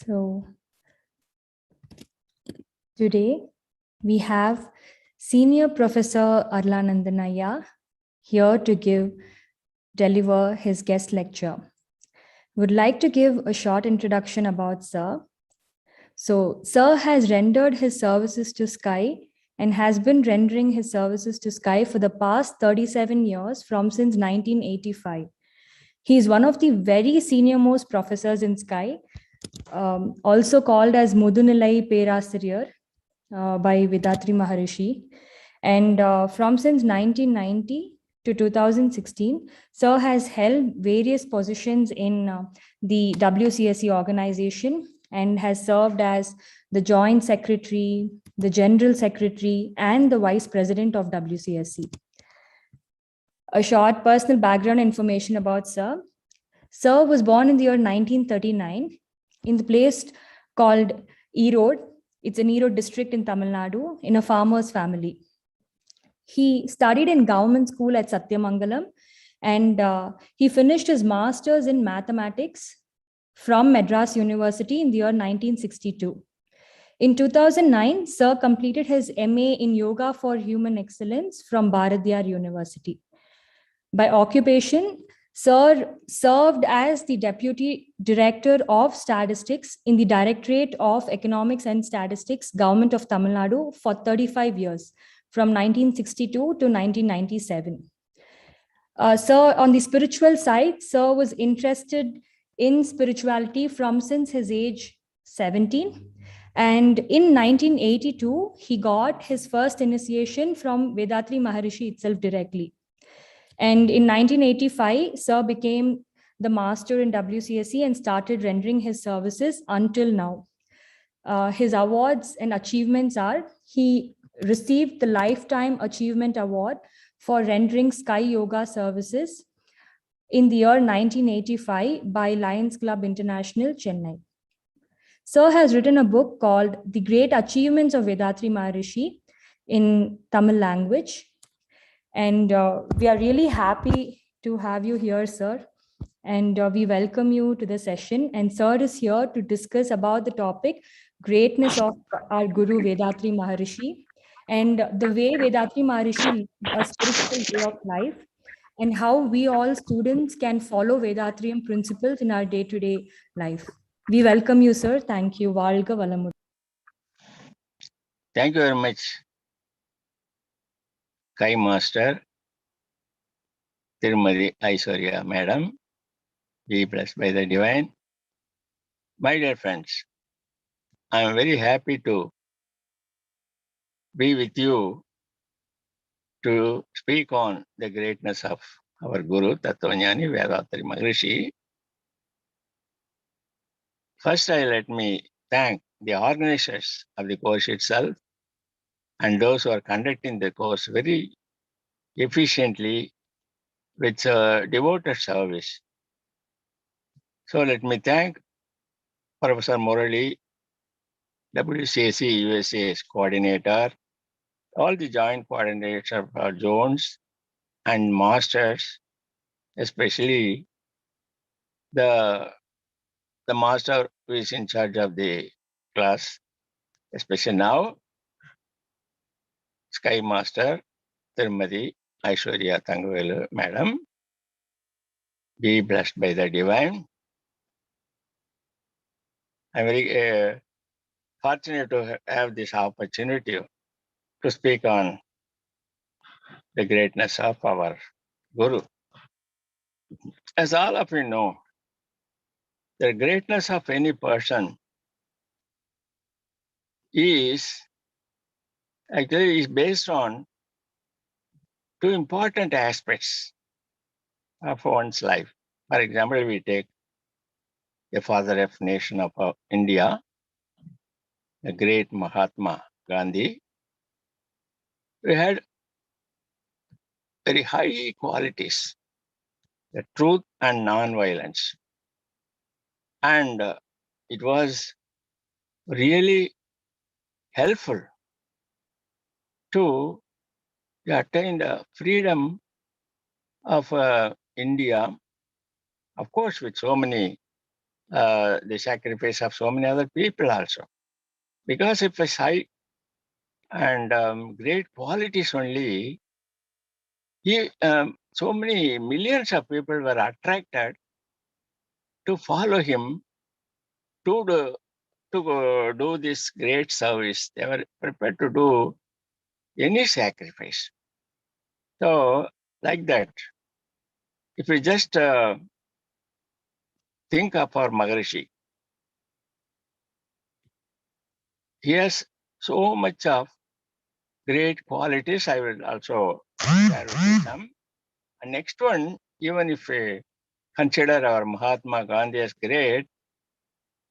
So today we have Senior Professor Arlanandanaya here to deliver his guest lecture. Would like to give a short introduction about Sir. So Sir has rendered his services to Sky and has been rendering his services to Sky for the past 37 years since 1985. He is one of the very senior most professors in Sky, also called as Mudunilai Perasiriyar by Vedatri Maharishi. And since 1990 to 2016, Sir has held various positions in the WCSE organization and has served as the Joint Secretary, the General Secretary, and the Vice President of WCSE. A short personal background information about Sir. Sir was born in the year 1939 in the place called Erode. It's an Erode district in Tamil Nadu in a farmer's family. He studied in government school at Satyamangalam and he finished his master's in mathematics from Madras University in the year 1962. In 2009, Sir completed his MA in Yoga for Human Excellence from Bharatiyar University. By occupation, Sir served as the Deputy Director of Statistics in the Directorate of Economics and Statistics, Government of Tamil Nadu for 35 years, from 1962 to 1997. Sir, on the spiritual side, Sir was interested in spirituality since his age 17. And in 1982, he got his first initiation from Vedatri Maharishi itself directly. And in 1985, Sir became the master in WCSE and started rendering his services until now. His awards and achievements are, he received the Lifetime Achievement Award for rendering Sky Yoga services in the year 1985 by Lions Club International, Chennai. Sir has written a book called The Great Achievements of Vedatri Maharishi in Tamil language. And we are really happy to have you here, Sir. And we welcome you to the session. And Sir is here to discuss about the topic, greatness of our Guru Vedatri Maharishi, and the way Vedatri Maharishi lived a spiritual way of life, and how we all students can follow Vedatrian principles in our day-to-day life. We welcome you, Sir. Thank you. Valga Valamudu. Thank you very much, Sky Master, Tirumadi Aishwarya Madam, be blessed by the Divine. My dear friends, I am very happy to be with you to speak on the greatness of our Guru, Tattvajnani Vedatri Maharishi. First, let me thank the organizers of the course itself and those who are conducting the course very efficiently with devoted service. So let me thank Professor Murali, WCSE USA's coordinator, all the joint coordinators of our zones and masters, especially the master who is in charge of the class, especially now, Sky Master, Tirumadi Aishwarya Thangavelu Madam. Be blessed by the Divine. I'm very fortunate to have this opportunity to speak on the greatness of our Guru. As all of you know, the greatness of any person is based on two important aspects of one's life. For example, we take the father of nation of India, the great Mahatma Gandhi. We had very high qualities, the truth and non-violence. And it was really helpful to attain the freedom of India, of course, with so many the sacrifice of so many other people also. Because if it's high and great qualities only, so many millions of people were attracted to follow him to do this great service. They were prepared to do any sacrifice. So, like that, if we just think of our Maharishi, he has so much of great qualities. I will also share with you some. And next one, even if we consider our Mahatma Gandhi as great,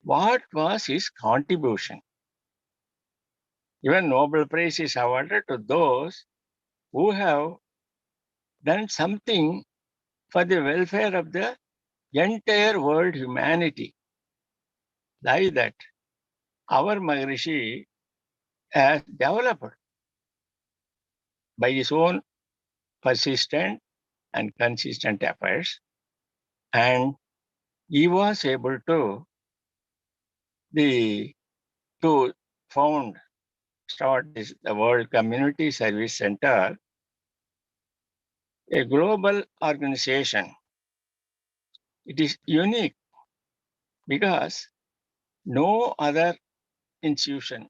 what was his contribution? Even Nobel Prize is awarded to those who have done something for the welfare of the entire world humanity. Like that, our Maharishi has developed by his own persistent and consistent efforts, and he was able the to start the World Community Service Center, a global organization. It is unique because no other institution,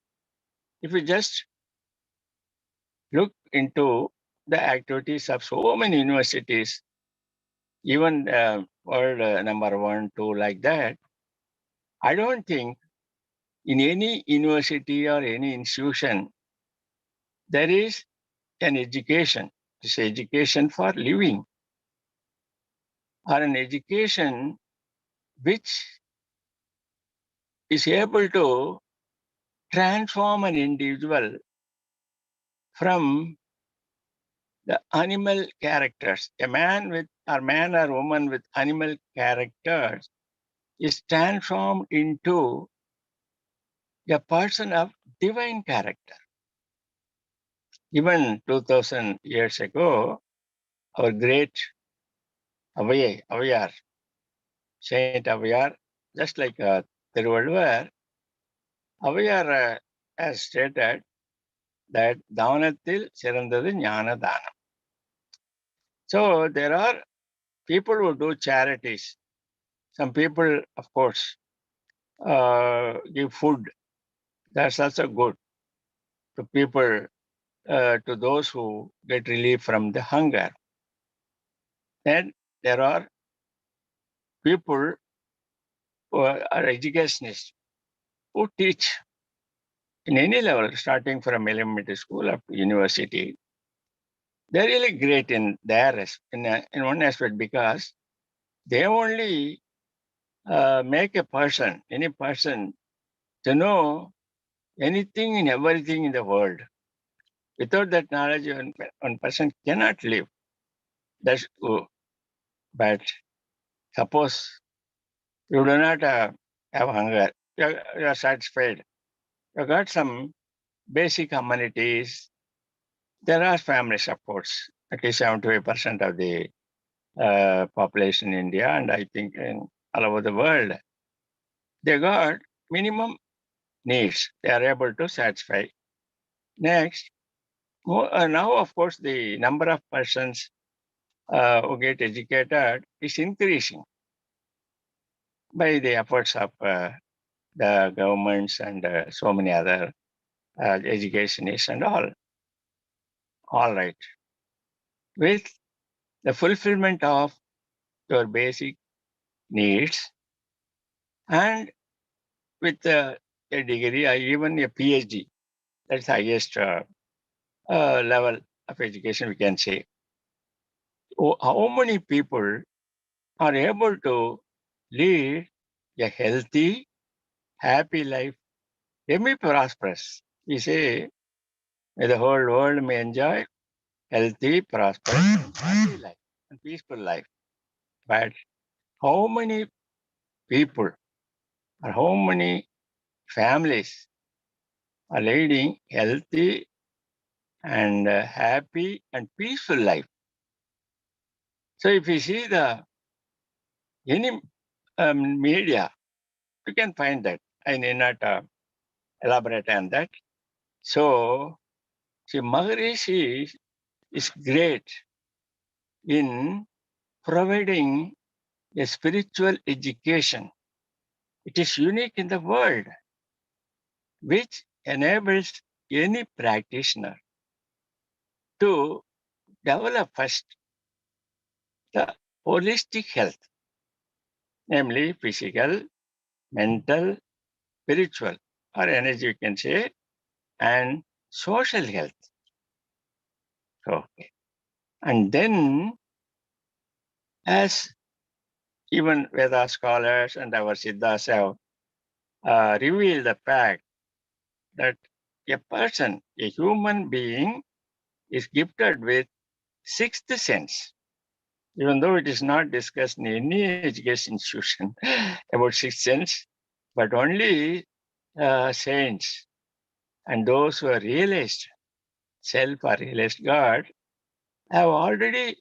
if we just look into the activities of so many universities, even world number one, two, like that, I don't think in any university or any institution there is an education. It's education for living, or an education which is able to transform an individual from the animal characters. A man or woman with animal characters is transformed into a person of divine character. Even 2000 years ago, our great Avayar, Saint Avayar, just like Thiruvalluvar, Avayar has stated that Davanathil Sirandadu Jnana Danam. So there are people who do charities. Some people, of course, give food. That's also good to people, to those who get relief from the hunger. Then there are people who are educationists who teach in any level, starting from elementary school up to university. They're really great in in one aspect, because they only make any person, to know anything and everything in the world. Without that knowledge, one person cannot live. That's true. But suppose you do not have hunger, you are satisfied. You got some basic amenities. There are family supports. At least 75% of the population in India, and I think in all over the world, they got minimum needs. They are able to satisfy. Next, now of course the number of persons who get educated is increasing by the efforts of the governments and so many other educationists and all. All right. With the fulfillment of your basic needs, and with a degree or even a PhD, that's the highest level of education we can say. How many people are able to lead a healthy, happy life, semi-prosperous? We say, may the whole world may enjoy healthy, prosperous, and happy life and peaceful life. But how many people or how many families are leading healthy and happy and peaceful life? So if you see any media, You can find that. I need not elaborate on that. So, see, Maharishi is great in providing a spiritual education. It is unique in the world, which enables any practitioner to develop first the holistic health, namely physical, mental, spiritual, or energy, you can say, and social health. Okay. And then, as even Veda scholars and our Siddhas have revealed the fact that a person, a human being, is gifted with sixth sense, even though it is not discussed in any education institution about sixth sense, but only saints and those who are realized self or realized God have already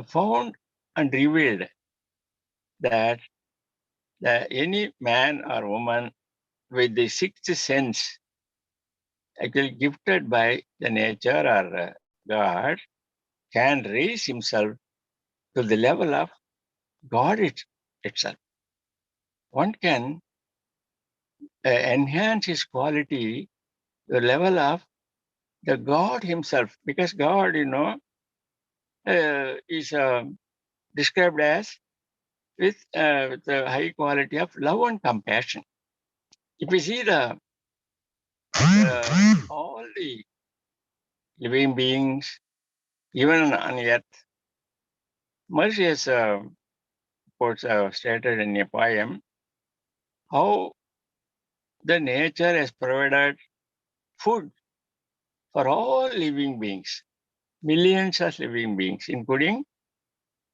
found and revealed that any man or woman with the sixth sense, actually gifted by the nature or God, can raise himself to the level of God itself. One can enhance his quality to the level of the God himself, because God, is described as with the high quality of love and compassion. If we see all the living beings, even on earth, Mercy has stated in a poem how the nature has provided food for all living beings, millions of living beings, including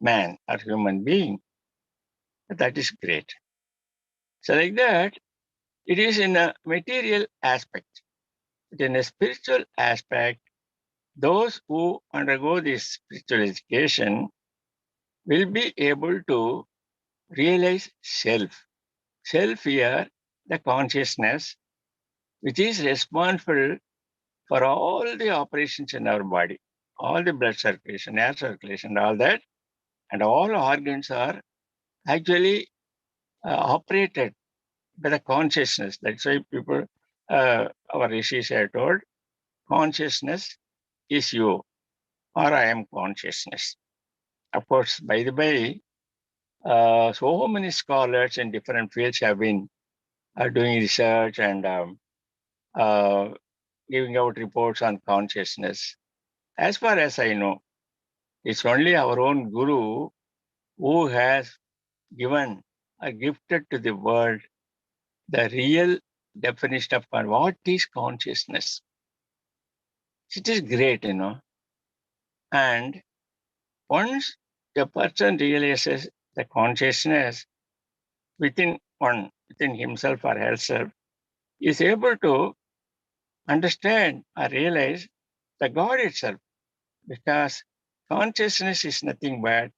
man or human being. That is great. So, like that, it is in a material aspect. But in a spiritual aspect, those who undergo this spiritual education will be able to realize self. Self here, the consciousness, which is responsible for all the operations in our body, all the blood circulation, air circulation, all that, and all organs are actually operated by the consciousness. That's why people, our rishis are told, consciousness is you, or I am consciousness. Of course, by the way, so many scholars in different fields have been doing research and uh, giving out reports on consciousness. As far as I know, it's only our own guru who has given or gifted to the world the real definition of what is consciousness. It is great. And once a person realizes the consciousness within himself or herself, is able to understand or realize the God itself, because consciousness is nothing but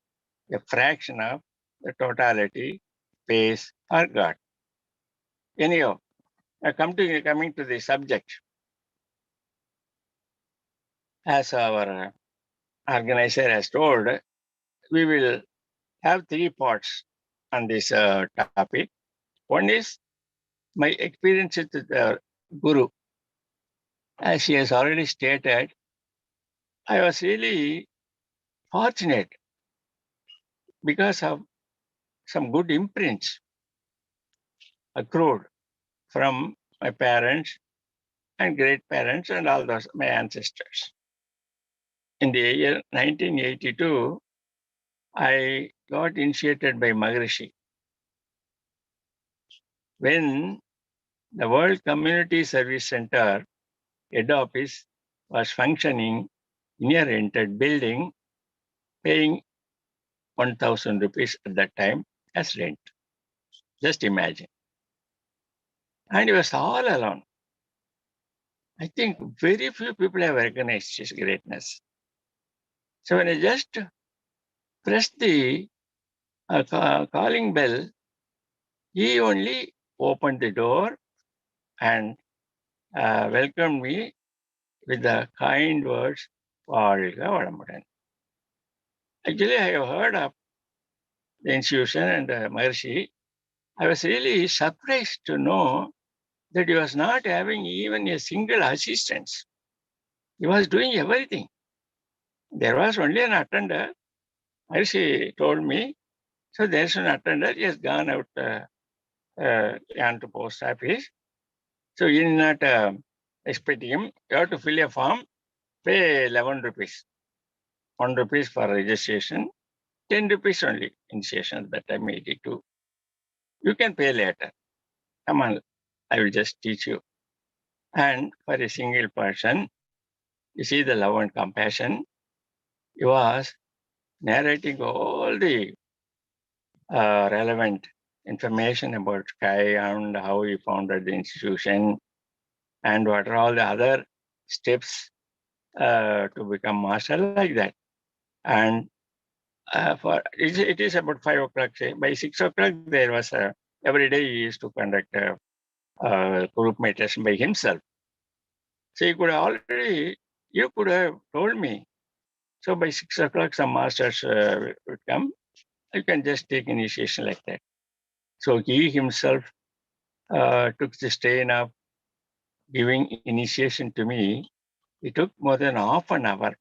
a fraction of the totality, space, or God. Anyhow, coming to the subject, as our organizer has told, we will have three parts on this topic. One is my experience with the Guru. As she has already stated, I was really fortunate because of some good imprints accrued from my parents and great parents and all those, my ancestors. In the year 1982, I got initiated by Maharishi. When the World Community Service Center head office was functioning in a rented building, paying 1,000 rupees at that time as rent. Just imagine. And he was all alone. I think very few people have recognized his greatness. So when I just pressed the calling bell, He only opened the door and welcomed me with the kind words, "Valga Vadamudan." Actually, I have heard of the institution and Maharshi. I was really surprised to know that he was not having even a single assistant. He was doing everything. There was only an attendant. Maharshi told me, so there's an attendant. He has gone out on to post office. So you're not expecting him. You have to fill a form, pay 11 rupees. 1 rupees for registration, 10 rupees only initiation at that time, 82. You can pay later. Come on, I will just teach you. And for a single person, you see the love and compassion. He was narrating all the relevant information about Sky and how he founded the institution and what are all the other steps to become master like that. And it is about 5 o'clock. Say. By 6 o'clock, there was every day he used to conduct a group meditation by himself. So you could have told me. So by 6 o'clock, some masters would come. You can just take initiation like that. So he himself took the strain of giving initiation to me. It took more than half an hour.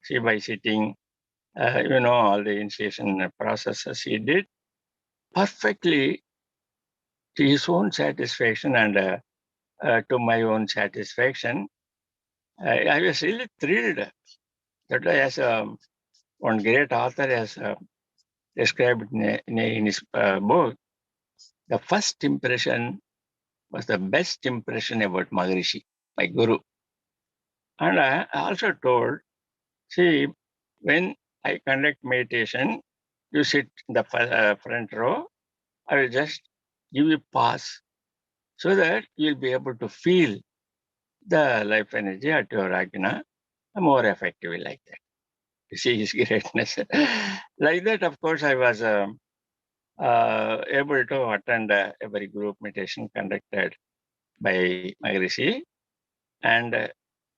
See, by sitting, all the initiation processes he did perfectly to his own satisfaction and to my own satisfaction. I was really thrilled that as one great author has described in his book, the first impression was the best impression about Maharishi, my guru. And I also told, see, when I conduct meditation, you sit in the front row, I will just give you pause so that you'll be able to feel the life energy at your ajna more effectively like that. You see his greatness. Like that, of course, I was able to attend every group meditation conducted by Maharishi and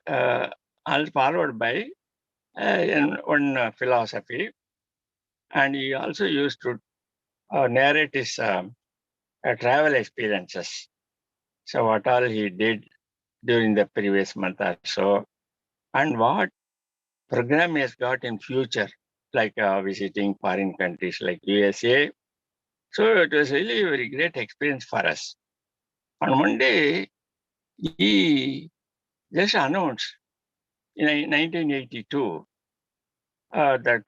all followed by one philosophy. And he also used to narrate his travel experiences. So what all he did during the previous month or so, and what program he has got in future, like visiting foreign countries like USA. So it was really a very great experience for us. On one day, he just announced in 1982 that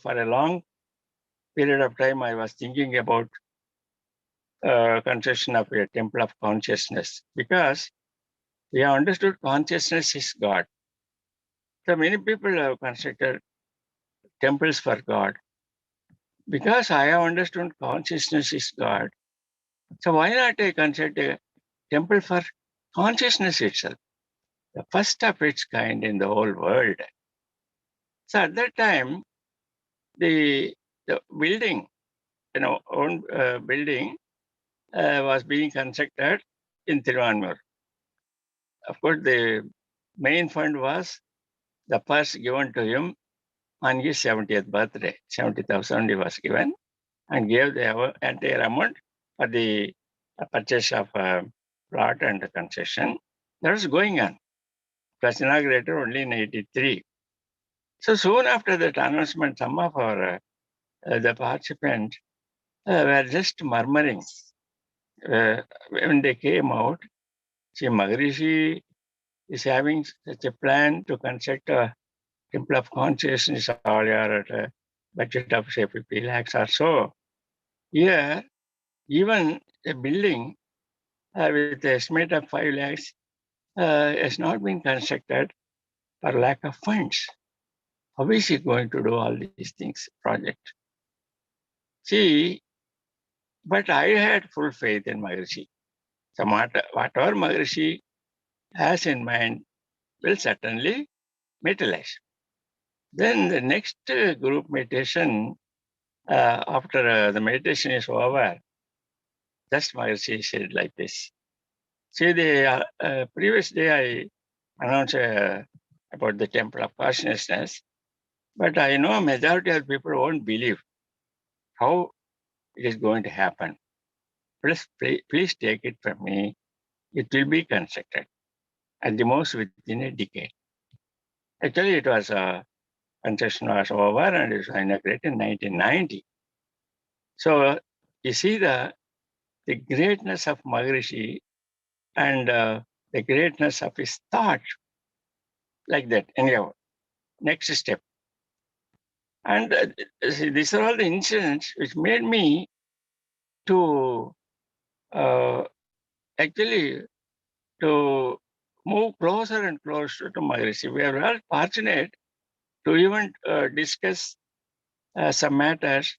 for a long period of time I was thinking about construction of a temple of consciousness because we have understood consciousness is God. So many people have constructed temples for God. Because I have understood consciousness is God, so why not I construct a temple for consciousness itself, the first of its kind in the whole world? So at that time, the building, own building was being constructed in Thiruvanmur. Of course, the main fund was the first given to him on his 70th birthday. 70,000 he was given and gave the entire amount for the purchase of plot and concession. That was going on. It was inaugurated only in 83. So soon after that announcement, some of our the participants were just murmuring. When they came out, see, Maharishi is having such a plan to construct a temple of consciousness all year at a budget of say 50 lakhs or so. Here, even a building with the estimate of 5 lakhs has not been constructed for lack of funds. How is he going to do all these things, project? See, but I had full faith in Maharishi. So whatever Maharishi has in mind will certainly materialize. Then the next group meditation after the meditation is over, just Maharishi said like this. See, the previous day I announced about the temple of consciousness, but I know a majority of people won't believe how it is going to happen. Please take it from me. It will be constructed at the most within a decade. Actually, it was construction was over and it was inaugurated in 1990. So you see the greatness of Maharishi and the greatness of his thought like that. Anyhow, next step. And see, these are all the incidents which made me to uh, actually to move closer and closer to Maharishi. We are all fortunate to even discuss some matters,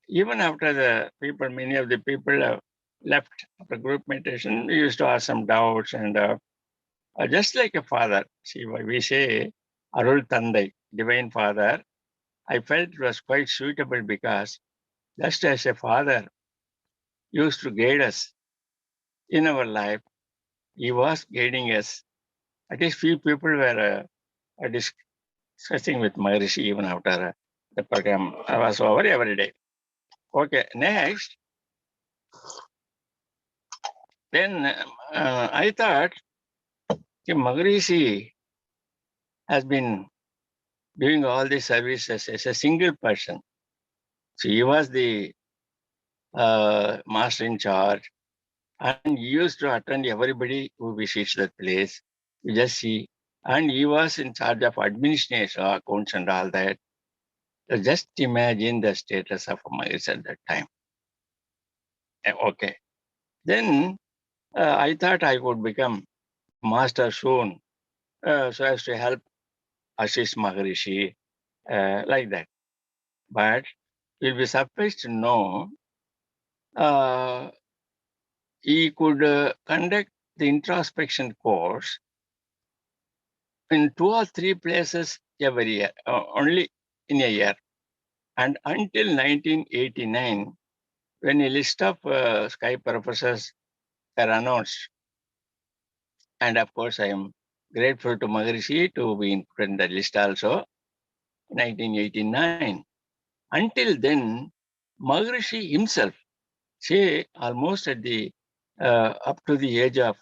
even after the people, many of the people left after group meditation. We used to ask some doubts and just like a father. See, we say Arul Tandai, Divine Father. I felt it was quite suitable because just as a father used to guide us in our life, he was guiding us. At least few people were discussing with Maharishi even after the program was over every day. Okay, next, then I thought Maharishi has been doing all the services as a single person. So he was the master in charge, and he used to attend everybody who visits that place. You just see, and he was in charge of administration, accounts, and all that. So just imagine the status of Maharishi at that time. Okay, then I thought I would become a master soon, so as to help assist Maharishi like that. But you'll be surprised to know uh, he could conduct the introspection course in 2 or 3 places every year, only in a year. And until 1989, when a list of Sky professors were announced, and of course, I am grateful to Maharishi to be included in the list also, 1989. Until then, Maharishi himself, say almost at the up to the age of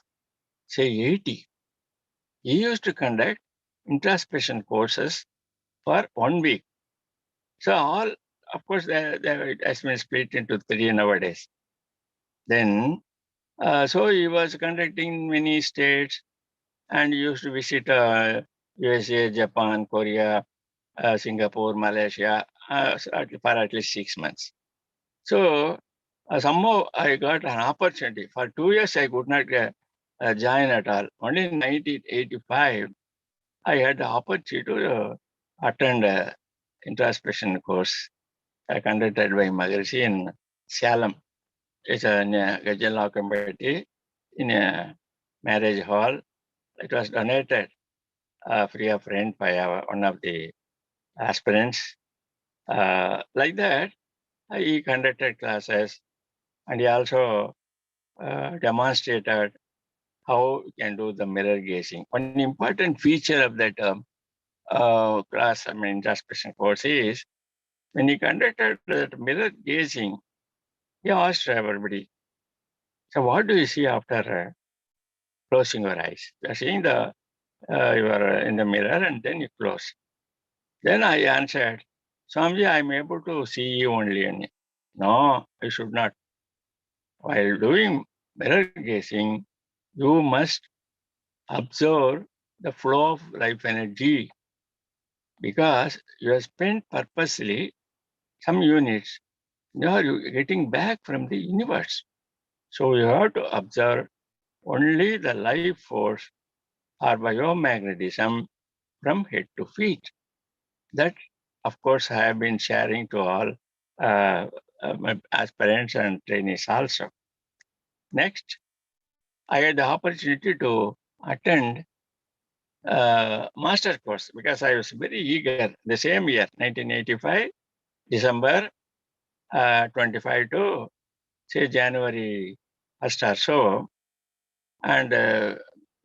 say 80, he used to conduct introspection courses for 1 week. So all, of course, it has been split into three nowadays. Then, so he was conducting many states and used to visit USA, Japan, Korea, Singapore, Malaysia for at least 6 months. So somehow I got an opportunity. For 2 years, I could not join at all. Only in 1985, I had the opportunity to attend a introspection course conducted by Maharishi in Salem. It's a Gajal community in a marriage hall. It was donated free of rent by one of the aspirants. Like that, he conducted classes and he also demonstrated how you can do the mirror gazing. One important feature of that class, I mean, introspection course is when he conducted that mirror gazing, he asked everybody, so what do you see after closing your eyes? You're seeing you are in the mirror and then you close. Then I answered, Swamiji, I'm able to see you only. No, I should not. While doing mirror gazing, you must observe the flow of life energy because you have spent purposely some units. You are getting back from the universe. So you have to observe only the life force or biomagnetism from head to feet. That, of course, I have been sharing to all my aspirants and trainees also. Next, I had the opportunity to attend master course because I was very eager. The same year, 1985, December, 25 to say January 1st or so. And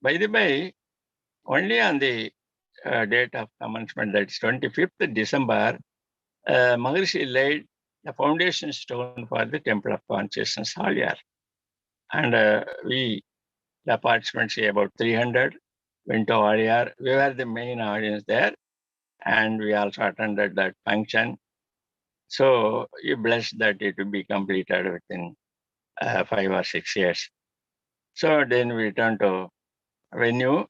by the way, only on the date of commencement, that's 25th December, Maharishi laid the foundation stone for the Temple of Consciousness all year. And the participants, about 300, went to all year. We were the main audience there. And we also attended that function. So he blessed that it will be completed within 5 or 6 years. So then we returned to venue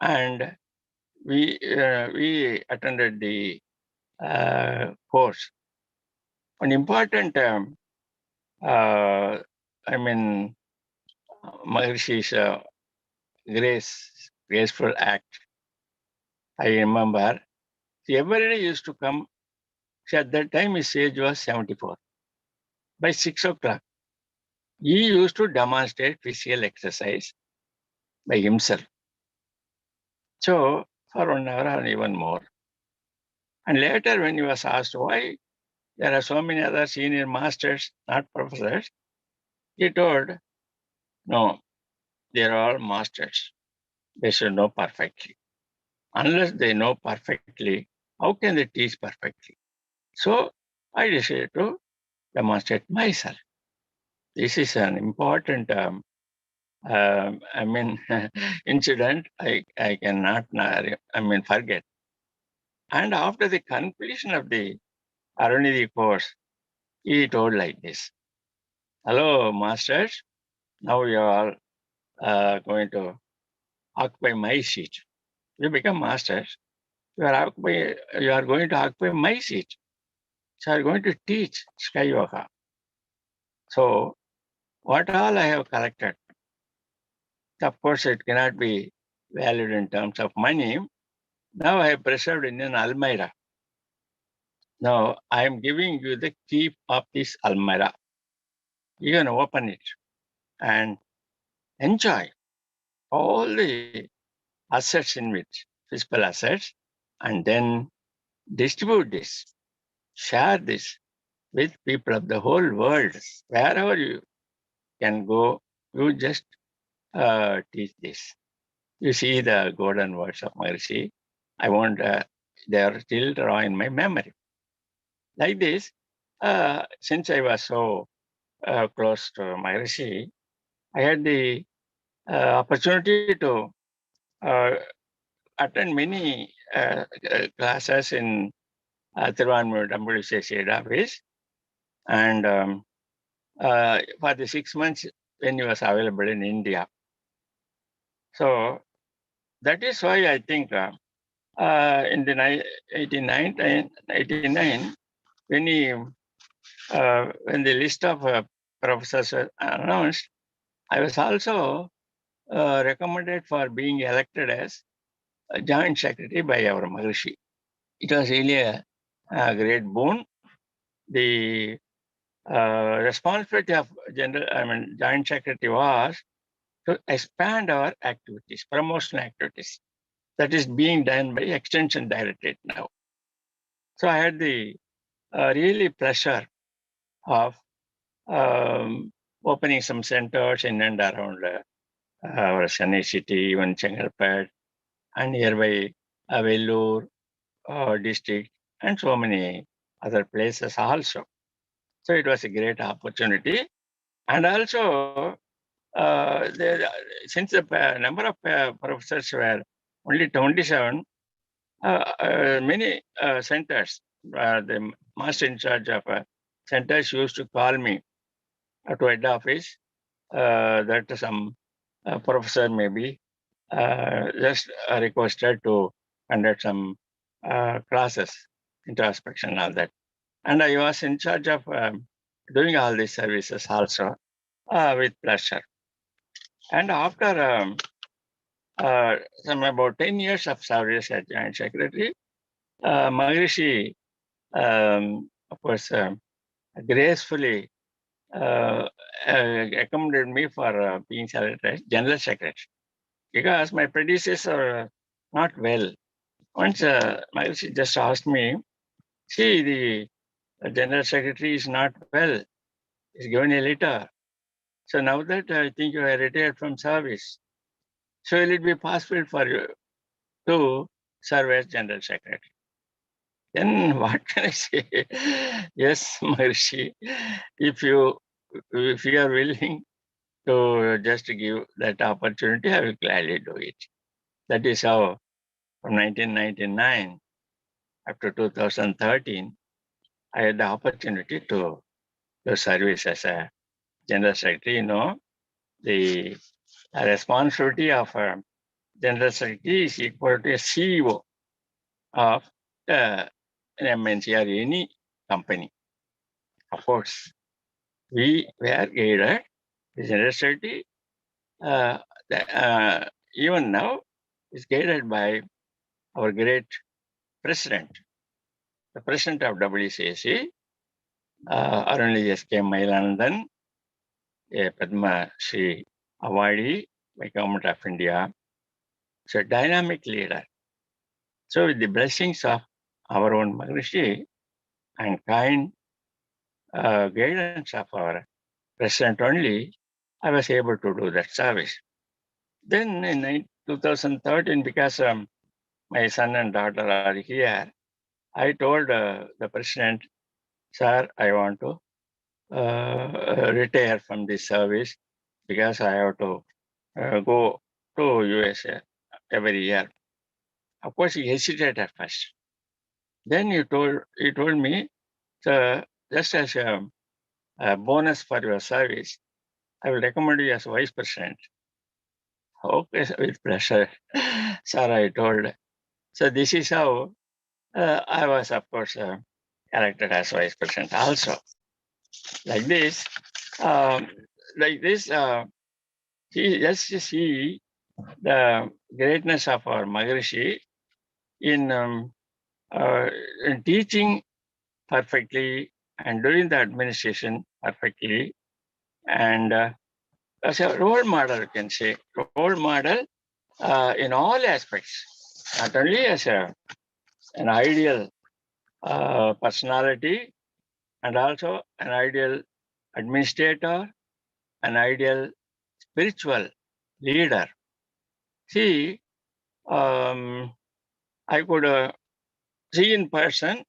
and we attended the course. An important, Maharishi's graceful act. I remember every day used to come. See, at that time his age was 74. By 6 o'clock, he used to demonstrate physical exercise by himself. So for 1 hour or even more. And later when he was asked why there are so many other senior masters, not professors, he told, no, they're all masters. They should know perfectly. Unless they know perfectly, how can they teach perfectly? So I decided to demonstrate myself. This is an important incident I cannot forget. And after the completion of the Arunidhi course, he told like this, hello, masters, now you are all going to occupy my seat. You become masters, you are going to occupy my seat. So you are going to teach Sky Yoga. So what all I have collected, of course, it cannot be valued in terms of money. Now I have preserved in an almirah. Now I am giving you the key of this almirah. You can open it and enjoy all the assets in which, physical assets, and then distribute this, share this with people of the whole world. Wherever you can go, you just teach this. You see the golden words of Maharishi. I want, they are still raw in my memory. Like this, since I was so close to Maharishi, I had the opportunity to uh, attend many classes in Tiruvannur office. And for the 6 months when he was available in India. So that is why I think in the 89, when the list of professors was announced, I was also recommended for being elected as a joint secretary by our Maharishi. It was really a great boon. The responsibility of joint secretary was to expand our activities, promotional activities. That is being done by Extension Directorate now. So I had the really pleasure of opening some centers in and around our Chennai city, even Chengalpet, and nearby Vellore district, and so many other places also. So it was a great opportunity. And also, since the number of professors were only 27, many centers, the master in charge of centers used to call me to head office that some professor may be just requested to conduct some classes, introspection, all that. And I was in charge of doing all these services also with pleasure. And after some about 10 years of service as Joint Secretary, Maharishi, of course, gracefully recommended me for being selected as General Secretary because my predecessor not well. Once Maharishi just asked me, see, the General Secretary is not well. He's given a letter. So now that I think you are retired from service, so will it be possible for you to serve as General Secretary? Then what can I say? Yes, Maharishi, if you are willing to just give that opportunity, I will gladly do it. That is how from 1999 up to 2013, I had the opportunity to do service as a General Secretary. You know, the responsibility of a General Secretary is equal to a CEO of an MNC or any company. Of course, we were guided, the General Secretary, uh, even now, is guided by our great president, the president of WCAC, Arunli S.K. Mailanandan, a Padma Shri awardee by Government of India. So a dynamic leader. So with the blessings of our own Maharishi and kind guidance of our president only, I was able to do that service. Then in 2013, because my son and daughter are here, I told the president, sir, I want to retire from this service because I have to go to USA every year. Of course, he hesitated at first. Then he told me, so just as a bonus for your service, I will recommend you as vice president. Okay, with pleasure, sir, I told. So this is how I was, of course, elected as vice president also. Like this, um, like this, just see the greatness of our Maharishi in, in teaching perfectly and doing the administration perfectly, and as a role model, you can say, role model in all aspects, not only as an ideal personality and also an ideal administrator, an ideal spiritual leader. See, I could see in person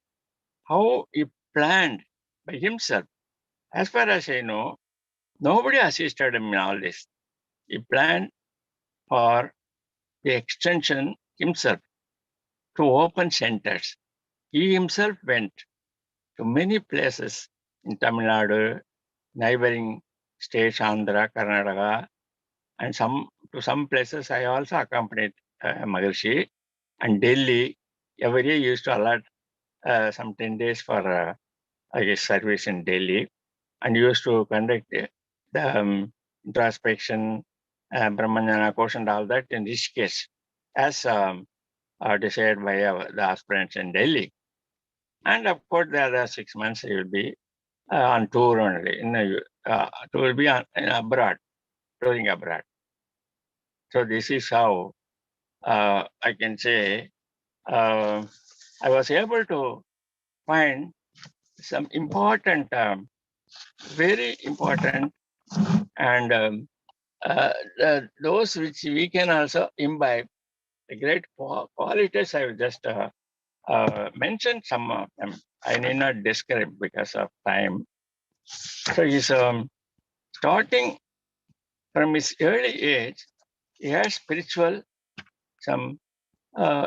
how he planned by himself. As far as I know, nobody assisted him in all this. He planned for the extension himself to open centers. He himself went to many places in Tamil Nadu, neighboring states, Andhra, Karnataka, and some places I also accompanied Maharishi. And Delhi, every year used to allot some 10 days for his service in Delhi, and used to conduct the introspection, Brahmanyana course and all that in Rishikesh, as decided by the aspirants in Delhi. And of course, the other 6 months he will be on tour only. Will be in abroad, touring abroad. So this is how I can say I was able to find some important, very important, and those which we can also imbibe. The great qualities I will just mention some of them. I need not describe because of time. So he's starting from his early age, he has spiritual some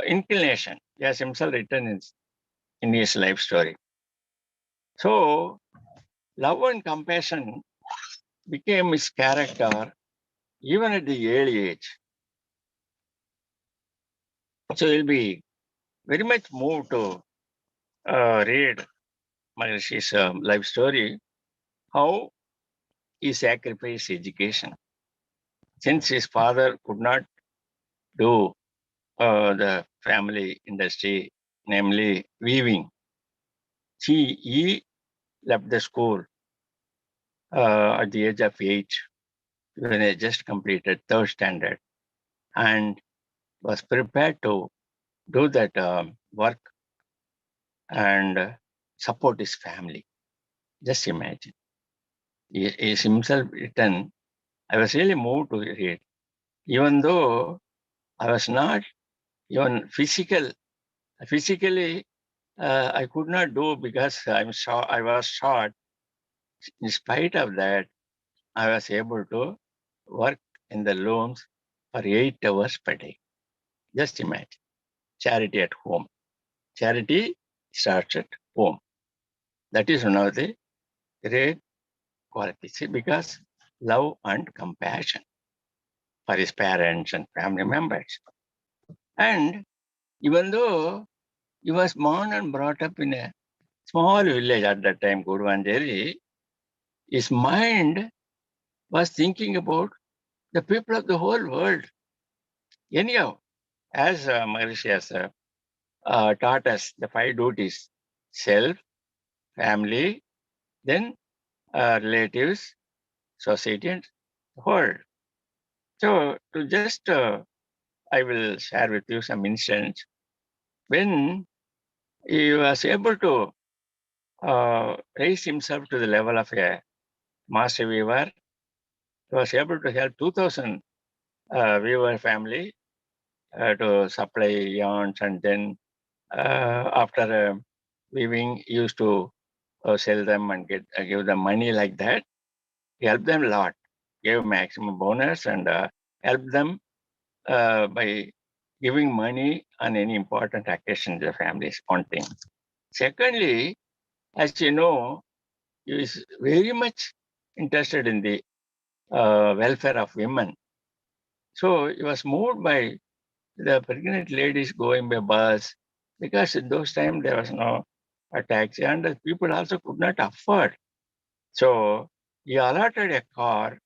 inclination. He has himself written in his life story. So love and compassion became his character even at the early age. So he'll be very much moved to read Maharishi's life story, how he sacrificed education. Since his father could not do the family industry, namely weaving, he left the school at the age of 8 when he just completed third standard and was prepared to do that work. And support his family. Just imagine. He is himself written. I was really moved to read, even though I was not even physically, I could not do because I was short. In spite of that, I was able to work in the looms for 8 hours per day. Just imagine. Charity at home. Charity starts at home. That is one of the great qualities. See, because love and compassion for his parents and family members. And even though he was born and brought up in a small village at that time, Gurvanjeri, his mind was thinking about the people of the whole world. Anyhow, as Maharishi has taught us the 5 duties: self, family, then relatives, society, and the world. So, to just, I will share with you some instance when he was able to raise himself to the level of a master weaver. He was able to help 2,000 weaver family to supply yarns, and then after weaving, he used to sell them and give them money like that. He helped them a lot, gave maximum bonus, and helped them by giving money on any important occasion to the families. One thing. Secondly, as you know, he is very much interested in the welfare of women. So he was moved by the pregnant ladies going by bus, because in those times there was no a taxi, and the people also could not afford. So he allotted a car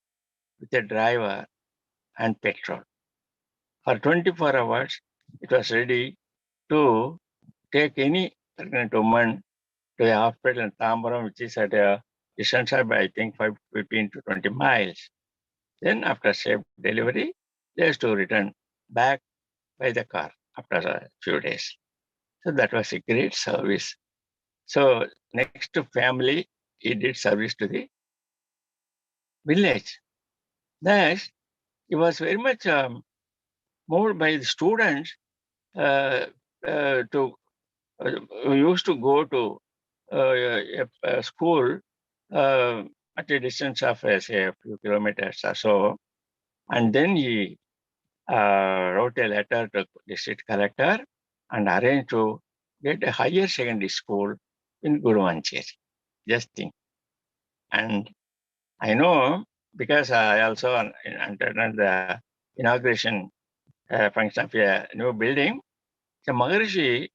with a driver and petrol. For 24 hours, it was ready to take any pregnant woman to the hospital in Tambaram, which is at a distance of, I think, 15 to 20 miles. Then, after safe delivery, they used to return back by the car after a few days. So that was a great service. So next to family, he did service to the village. Next, he was very much moved by the students to who used to go to a school at a distance of, say, a few kilometers or so. And then he wrote a letter to district collector and arranged to get a higher secondary school in Guruvancheri. Just think. And I know because I also attended the inauguration function of a new building. So Maharishi,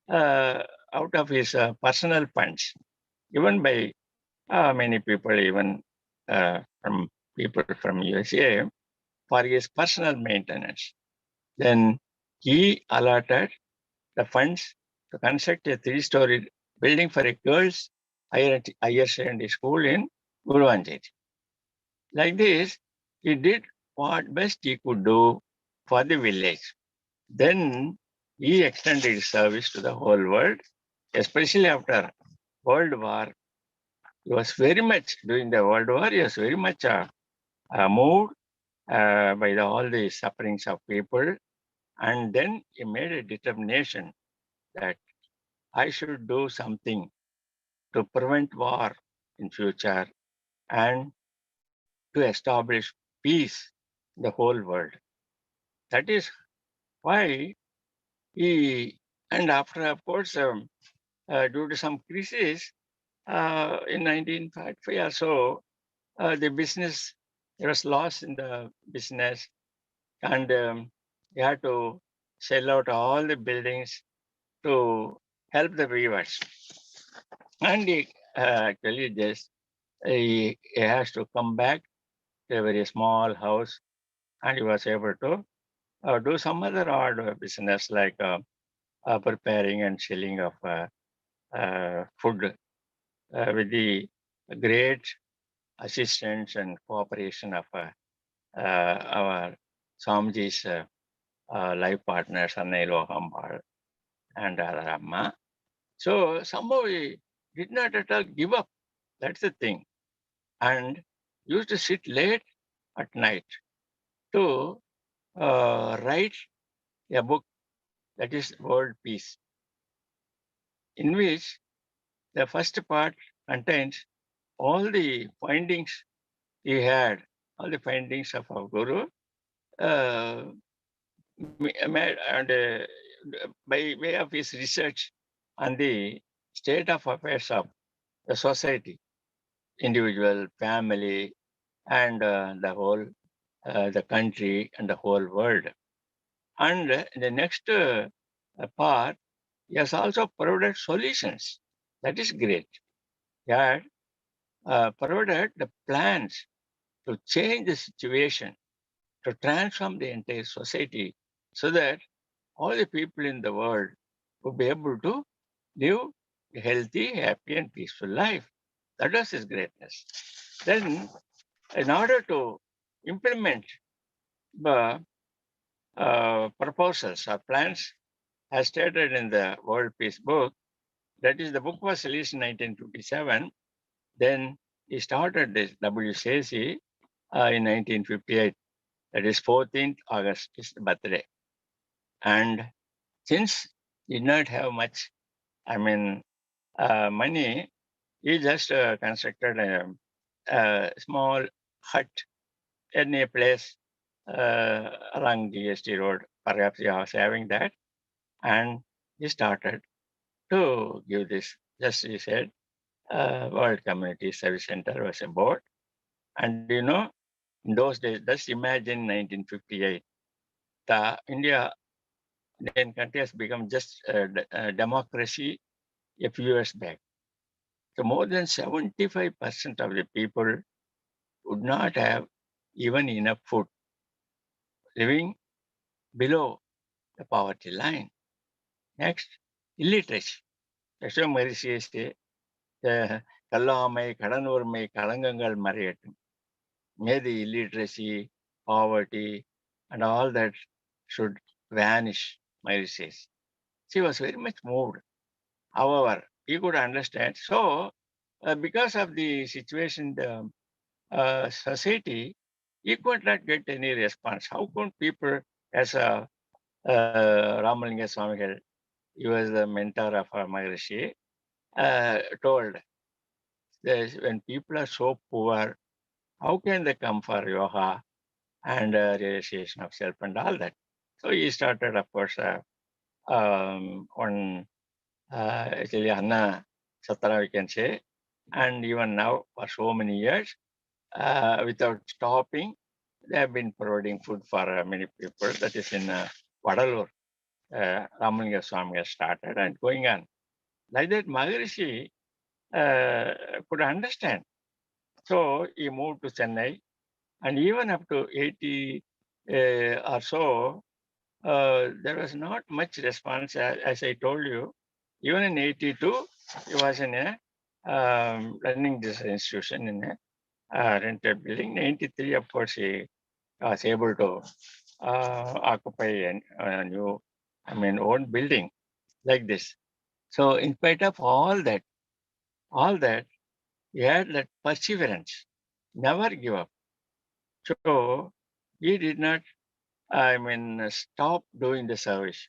out of his personal funds, given by many people, even from people from USA, for his personal maintenance, then he allotted the funds to construct a 3-story building for a girls' higher secondary school in Guruvancheri. Like this, he did what best he could do for the village. Then he extended his service to the whole world, especially after World War. He was very much during the World War. He was very much moved by all the sufferings of people, and then he made a determination that I should do something to prevent war in future and to establish peace in the whole world. That is why he, and after, of course, due to some crisis in 1955 or so, the business, there was loss in the business, and he had to sell out all the buildings to help the weavers. And he actually just, he has to come back to a very small house, and he was able to do some other odd business like preparing and selling of food with the great assistance and cooperation of our Swamiji's life partners, Annai Lohambal and Radharama. So somehow did not at all give up. That's the thing. And used to sit late at night to write a book that is World Peace, in which the first part contains all the findings he had, all the findings of our Guru, uh, and by way of his research on the state of affairs of the society, individual, family, and the country and the whole world. And the next part, he has also provided solutions. That is great. He had provided the plans to change the situation, to transform the entire society so that all the people in the world would be able to live a healthy, happy, and peaceful life. That was his greatness. Then, in order to implement the proposals or plans as stated in the World Peace book, that is, the book was released in 1957. Then he started this WCAC in 1958. That is 14th August, his birthday. And since he did not have much, I mean, money, he just constructed a small hut in a place along GST road. Perhaps he was having that. And he started to give this, just he said, World Community Service Center was a board. And in those days, just imagine 1958, the Indian country has become just a democracy a few years back. So more than 75% of the people would not have even enough food, living below the poverty line. Next, illiteracy. Yashwam Maharishi says, கல்லாமை கடனூர்மை களங்கங்கள் மறையட்டும். May the illiteracy, poverty, and all that should vanish, Mary says. She was very much moved. However, he could understand. So, because of the situation, the society, he could not get any response. How could people, as Ramalinga Swami, he was the mentor of Maharishi, told that when people are so poor, how can they come for yoga and realization of self and all that? So he started, of course, one actually Anna Satara, we can say, and even now for so many years, without stopping, they have been providing food for many people. That is in Vadalur. Ramalinga Swami has started and going on. Like that, Maharishi could understand. So he moved to Chennai, and even up to 80 or so, there was not much response. As I told you, even in 82, he was in a running this institution in a rented building. 93, of course, he was able to occupy a new, own building like this. So, in spite of all that, he had that perseverance, never give up. So, he did not, stop doing the service.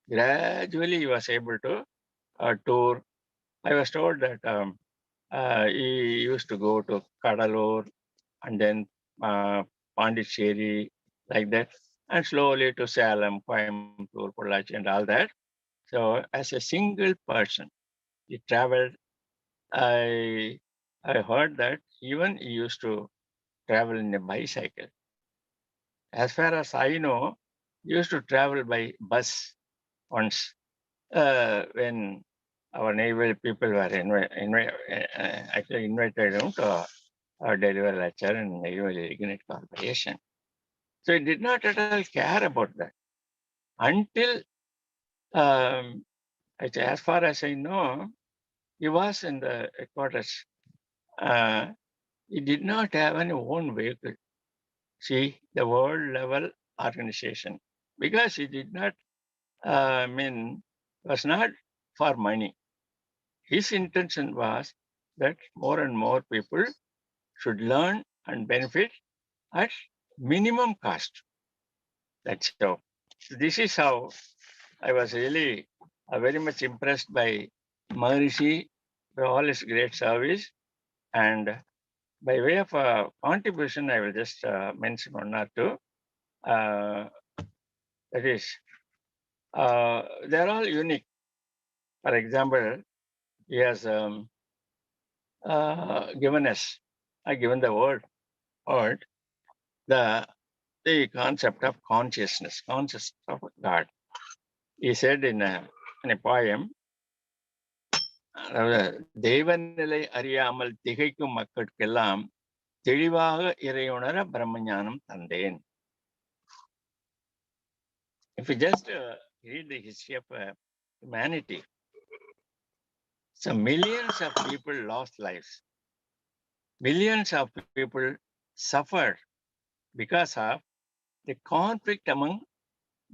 Gradually, he was able to tour. I was told that he used to go to Kadalur and then Pondicherry, like that, and slowly to Salem, Coimbatore, Pollachi, and all that. So, as a single person, he traveled. I I heard that even he used to travel in a bicycle. As far as I know, he used to travel by bus once when our naval people were actually invited him to deliver lecture in Naval Ignite Corporation. So he did not at all care about that until, um, as far as I know, he was in the headquarters. Uh, he did not have any own vehicle. See, the world level organization, because he did not, was not for money. his intention was that more and more people should learn and benefit at minimum cost. That's how. So this is how I was really very much impressed by Maharishi for all his great service. And by way of contribution, I will just mention one or two. Uh, that is, they're all unique. For example, he has given us, given the word, the the concept of consciousness of God. He said in a poem, தேவநிலை அறியாமல் திகைக்கும் மக்களுக்கெல்லாம் தெளிவாக இறையுணர பிரம்மஞானம் தந்தேன். If you just read the history of humanity, so millions of people lost lives. Millions of people suffered because of the conflict among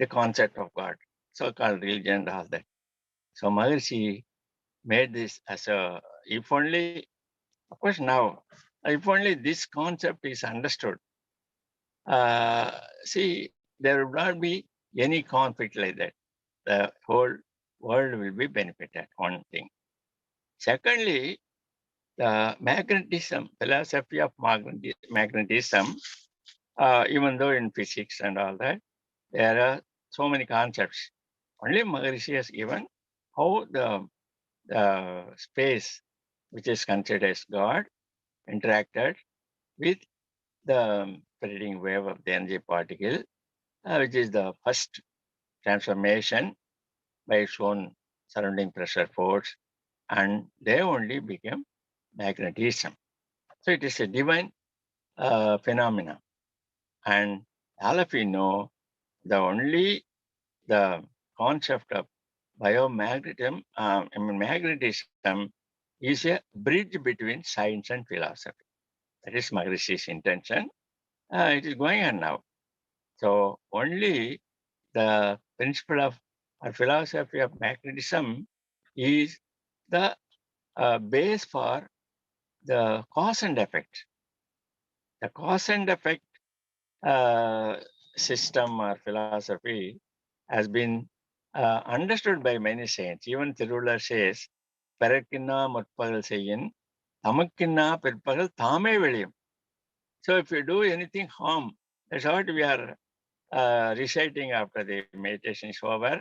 the concept of God, so-called religion and all that. So Maharishi made this as a, if only, of course now, if only this concept is understood, see, there will not be any conflict like that. The whole world will be benefited, one thing. Secondly, the magnetism, philosophy of magnetism, even though in physics and all that, there are so many concepts. Only Maharishi has given how the space, which is considered as God, interacted with the spreading wave of the energy particle, which is the first transformation by its own surrounding pressure force, and they only became magnetism. So it is a divine phenomena. And all of you know the concept of magnetism is a bridge between science and philosophy. That is Maharishi's intention. It is going on now. So only the principle of or philosophy of magnetism is the base for the cause and effect. The cause and effect uh, system or philosophy has been understood by many saints. Even Tiruvallur says, "Perakkinna mutpagal seyyin, tamakkinna pirpagal thame veliyum." So if you do anything harm, that's what we are reciting after the meditation is over.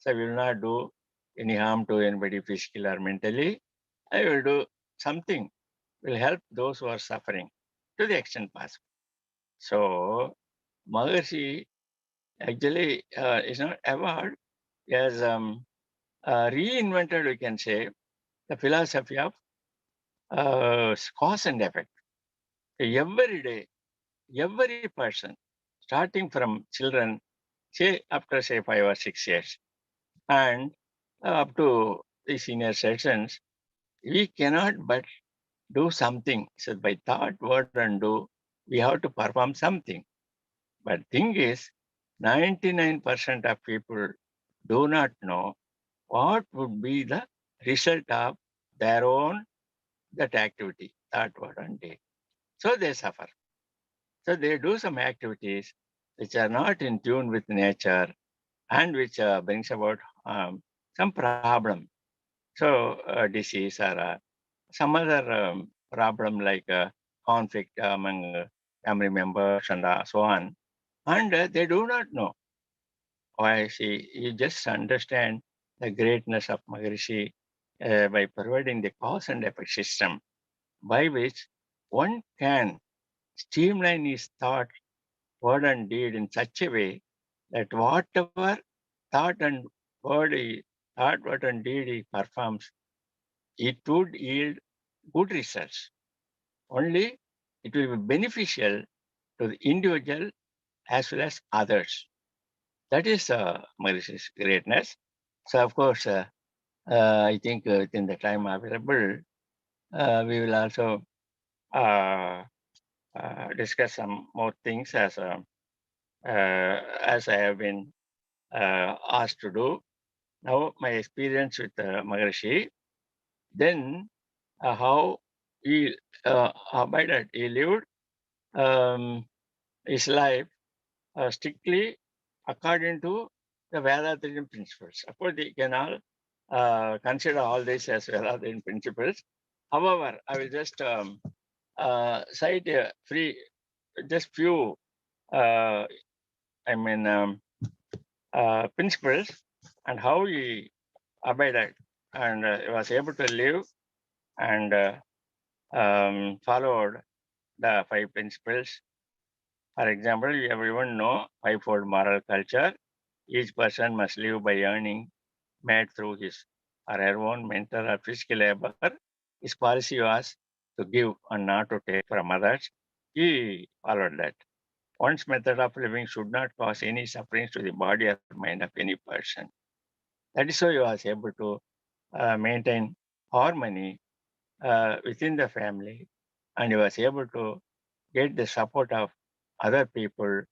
So we will not do any harm to anybody physically or mentally. I will do something, will help those who are suffering to the extent possible. So Maharishi actually is not evolved. He has reinvented, we can say, the philosophy of cause and effect. Every day, every person, starting from children, say after say 5 or 6 years, and up to the senior sections, we cannot but do something. So by thought, word, and do, we have to perform something. But thing is, 99% of people do not know what would be the result of their own that activity, thought, word, and deed. So they suffer. So they do some activities which are not in tune with nature and which brings about some problem. So disease or some other problem like conflict among family members and so on. And they do not know. Why, see, you just understand the greatness of Maharishi by providing the cause and effect system by which one can streamline his thought, word, and deed in such a way that whatever thought and word he, thought, word, and deed he performs, it would yield good results. Only it will be beneficial to the individual as well as others. That is Maharishi's greatness. So, of course, I think within the time available, we will also discuss some more things as I have been asked to do. Now, my experience with Maharishi, Then how he abided, he lived um, his life strictly according to the Vedatarian principles. Of course, they can all consider all this as Vedatarian principles. However, I will just cite just few, uh, I mean, principles and how he abided and was able to live and followed the five principles. For example, everyone know fivefold moral culture. Each person must live by earning made through his or her own mental or physical labor. His policy was to give and not to take from others. He followed that. One's method of living should not cause any sufferings to the body or mind of any person. That is how he was able to maintain harmony within the family, and he was able to get the support of other people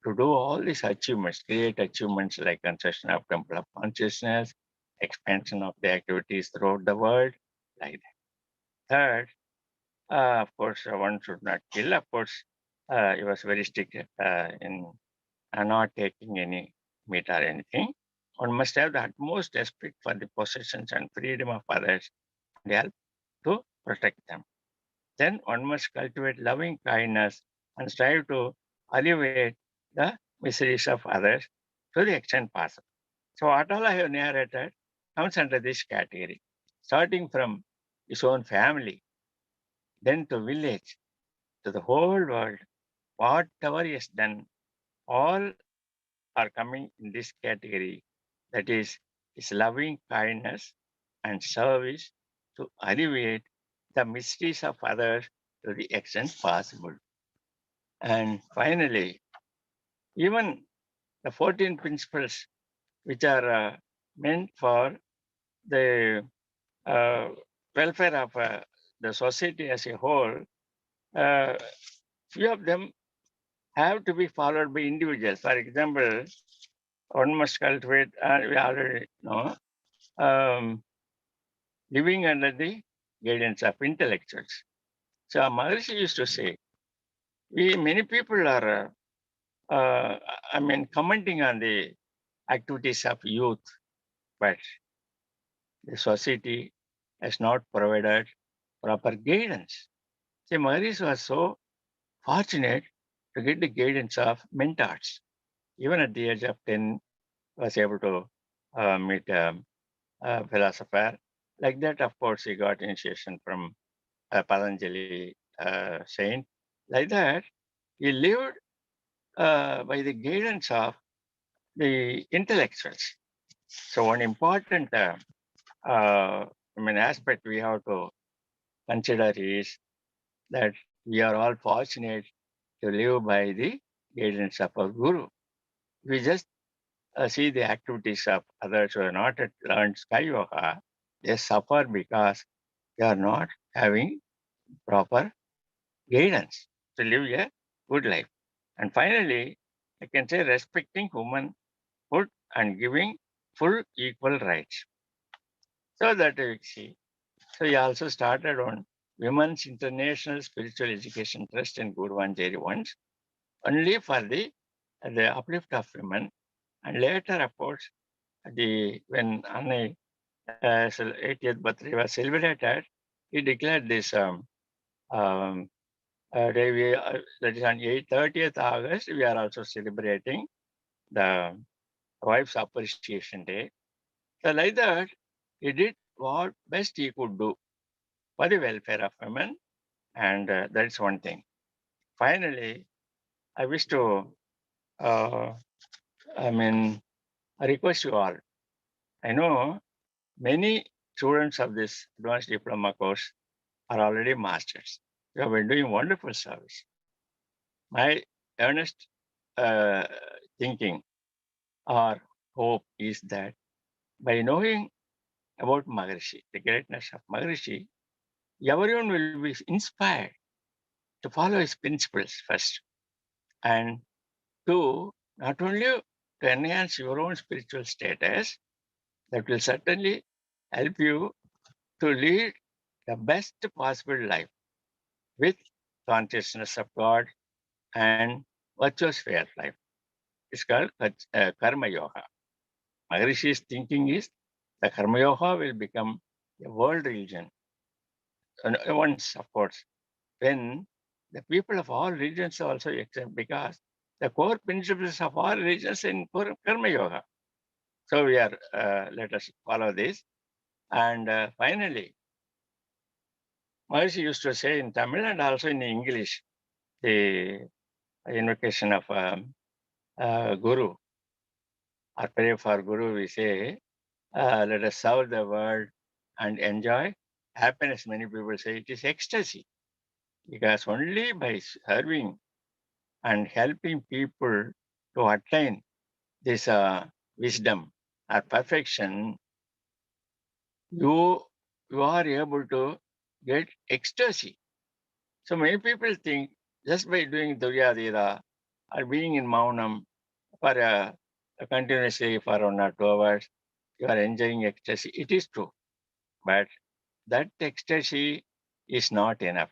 to do all these achievements, create achievements like construction of temple of consciousness, expansion of the activities throughout the world, like that. Third, of course, one should not kill. Of course, he was very strict in not taking any meat or anything. One must have the utmost respect for the possessions and freedom of others and help to protect them. Then one must cultivate loving kindness and strive to alleviate the miseries of others to the extent possible. So, what all I have narrated comes under this category, starting from his own family, then to village, to the whole world. Whatever he has done, all are coming in this category, that is, his loving kindness and service to alleviate the miseries of others to the extent possible. And finally, even the 14 principles which are meant for the uh, welfare of the society as a whole, uh, few of them have to be followed by individuals. For example, one must cultivate, we already know, um, living under the guidance of intellectuals. So Maharishi used to say, we many people are, commenting on the activities of youth, but the society has not provided proper guidance. See, Maharishi was so fortunate to get the guidance of mentors. Even at the age of 10, was able to meet a philosopher. Like that, of course, he got initiation from Patanjali saint. Like that, he lived by the guidance of the intellectuals. So one important aspect we have to consider is that we are all fortunate to live by the guidance of our guru. We just see the activities of others who are not at learned Sky Yoga, they suffer because they are not having proper guidance to live a good life. And finally, I can say respecting humanhood and giving full equal rights. So that we see. So he also started on Women's International Spiritual Education Trust in Gurvanjeri once, only for the uplift of women. And later, of course, when Anna's 80th birthday was celebrated, he declared this um, day. That is on 30th August, we are also celebrating the Wives Appreciation Day. So like that, he did what best he could do for the welfare of women, and that's one thing. Finally, I wish to, uh, I mean, request you all. I know many students of this advanced diploma course are already masters. You have been doing wonderful service. My earnest uh, thinking or hope is that by knowing about Maharishi, the greatness of Maharishi, everyone will be inspired to follow his principles first, and two, not only to enhance your own spiritual status, that will certainly help you to lead the best possible life with consciousness of God and virtuous way of life. It's called Karma Yoga. Maharishi's thinking is the Karma Yoga will become a world religion. And once, of course, when the people of all regions also accept, because the core principles of all regions in Karma Yoga. So we are, let us follow this. And finally, Maharishi used to say in Tamil and also in English, the invocation of Guru, or pray for Guru, we say, let us serve the world and enjoy happiness. Many people say it is ecstasy, because only by serving and helping people to attain this wisdom or perfection, you are able to get ecstasy. So many people think just by doing Duryadira or being in Maunam for continuously for 1 or 2 hours, you are enjoying ecstasy. It is true. But that ecstasy is not enough.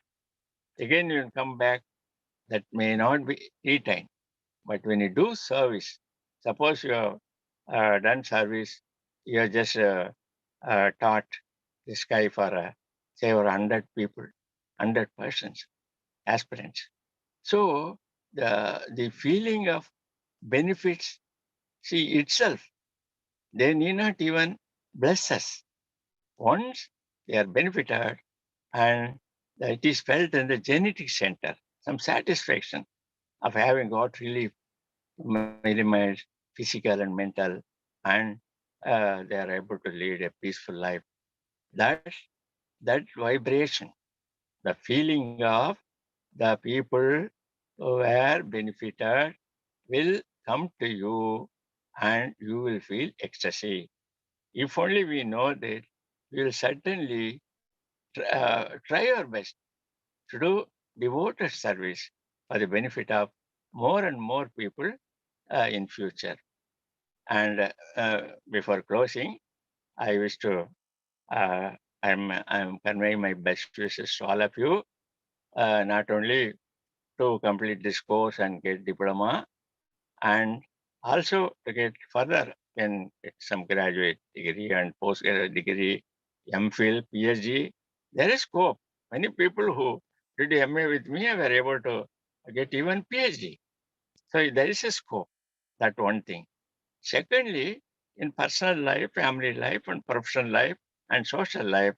Again, you will come back, that may not be retained. But when you do service, suppose you have done service, you have just taught the sky for say over 100 people, 100 persons, aspirants. So the feeling of benefits, see itself, they need not even bless us. Once they are benefited, and it is felt in the genetic center, some satisfaction of having got relief, minimize physical and mental, and they are able to lead a peaceful life. That vibration, the feeling of the people who are benefited will come to you, and you will feel ecstasy. If only we know that, we will certainly try our best to do devoted service for the benefit of more and more people in future. And before closing, I wish to I'm conveying my best wishes to all of you, not only to complete this course and get diploma, and also to get further in some graduate degree and postgraduate degree, MPhil, PhD. There is scope. Many people who did MA with me were able to get even PhD. So there is a scope. That one thing. Secondly, in personal life, family life, and professional life, and social life,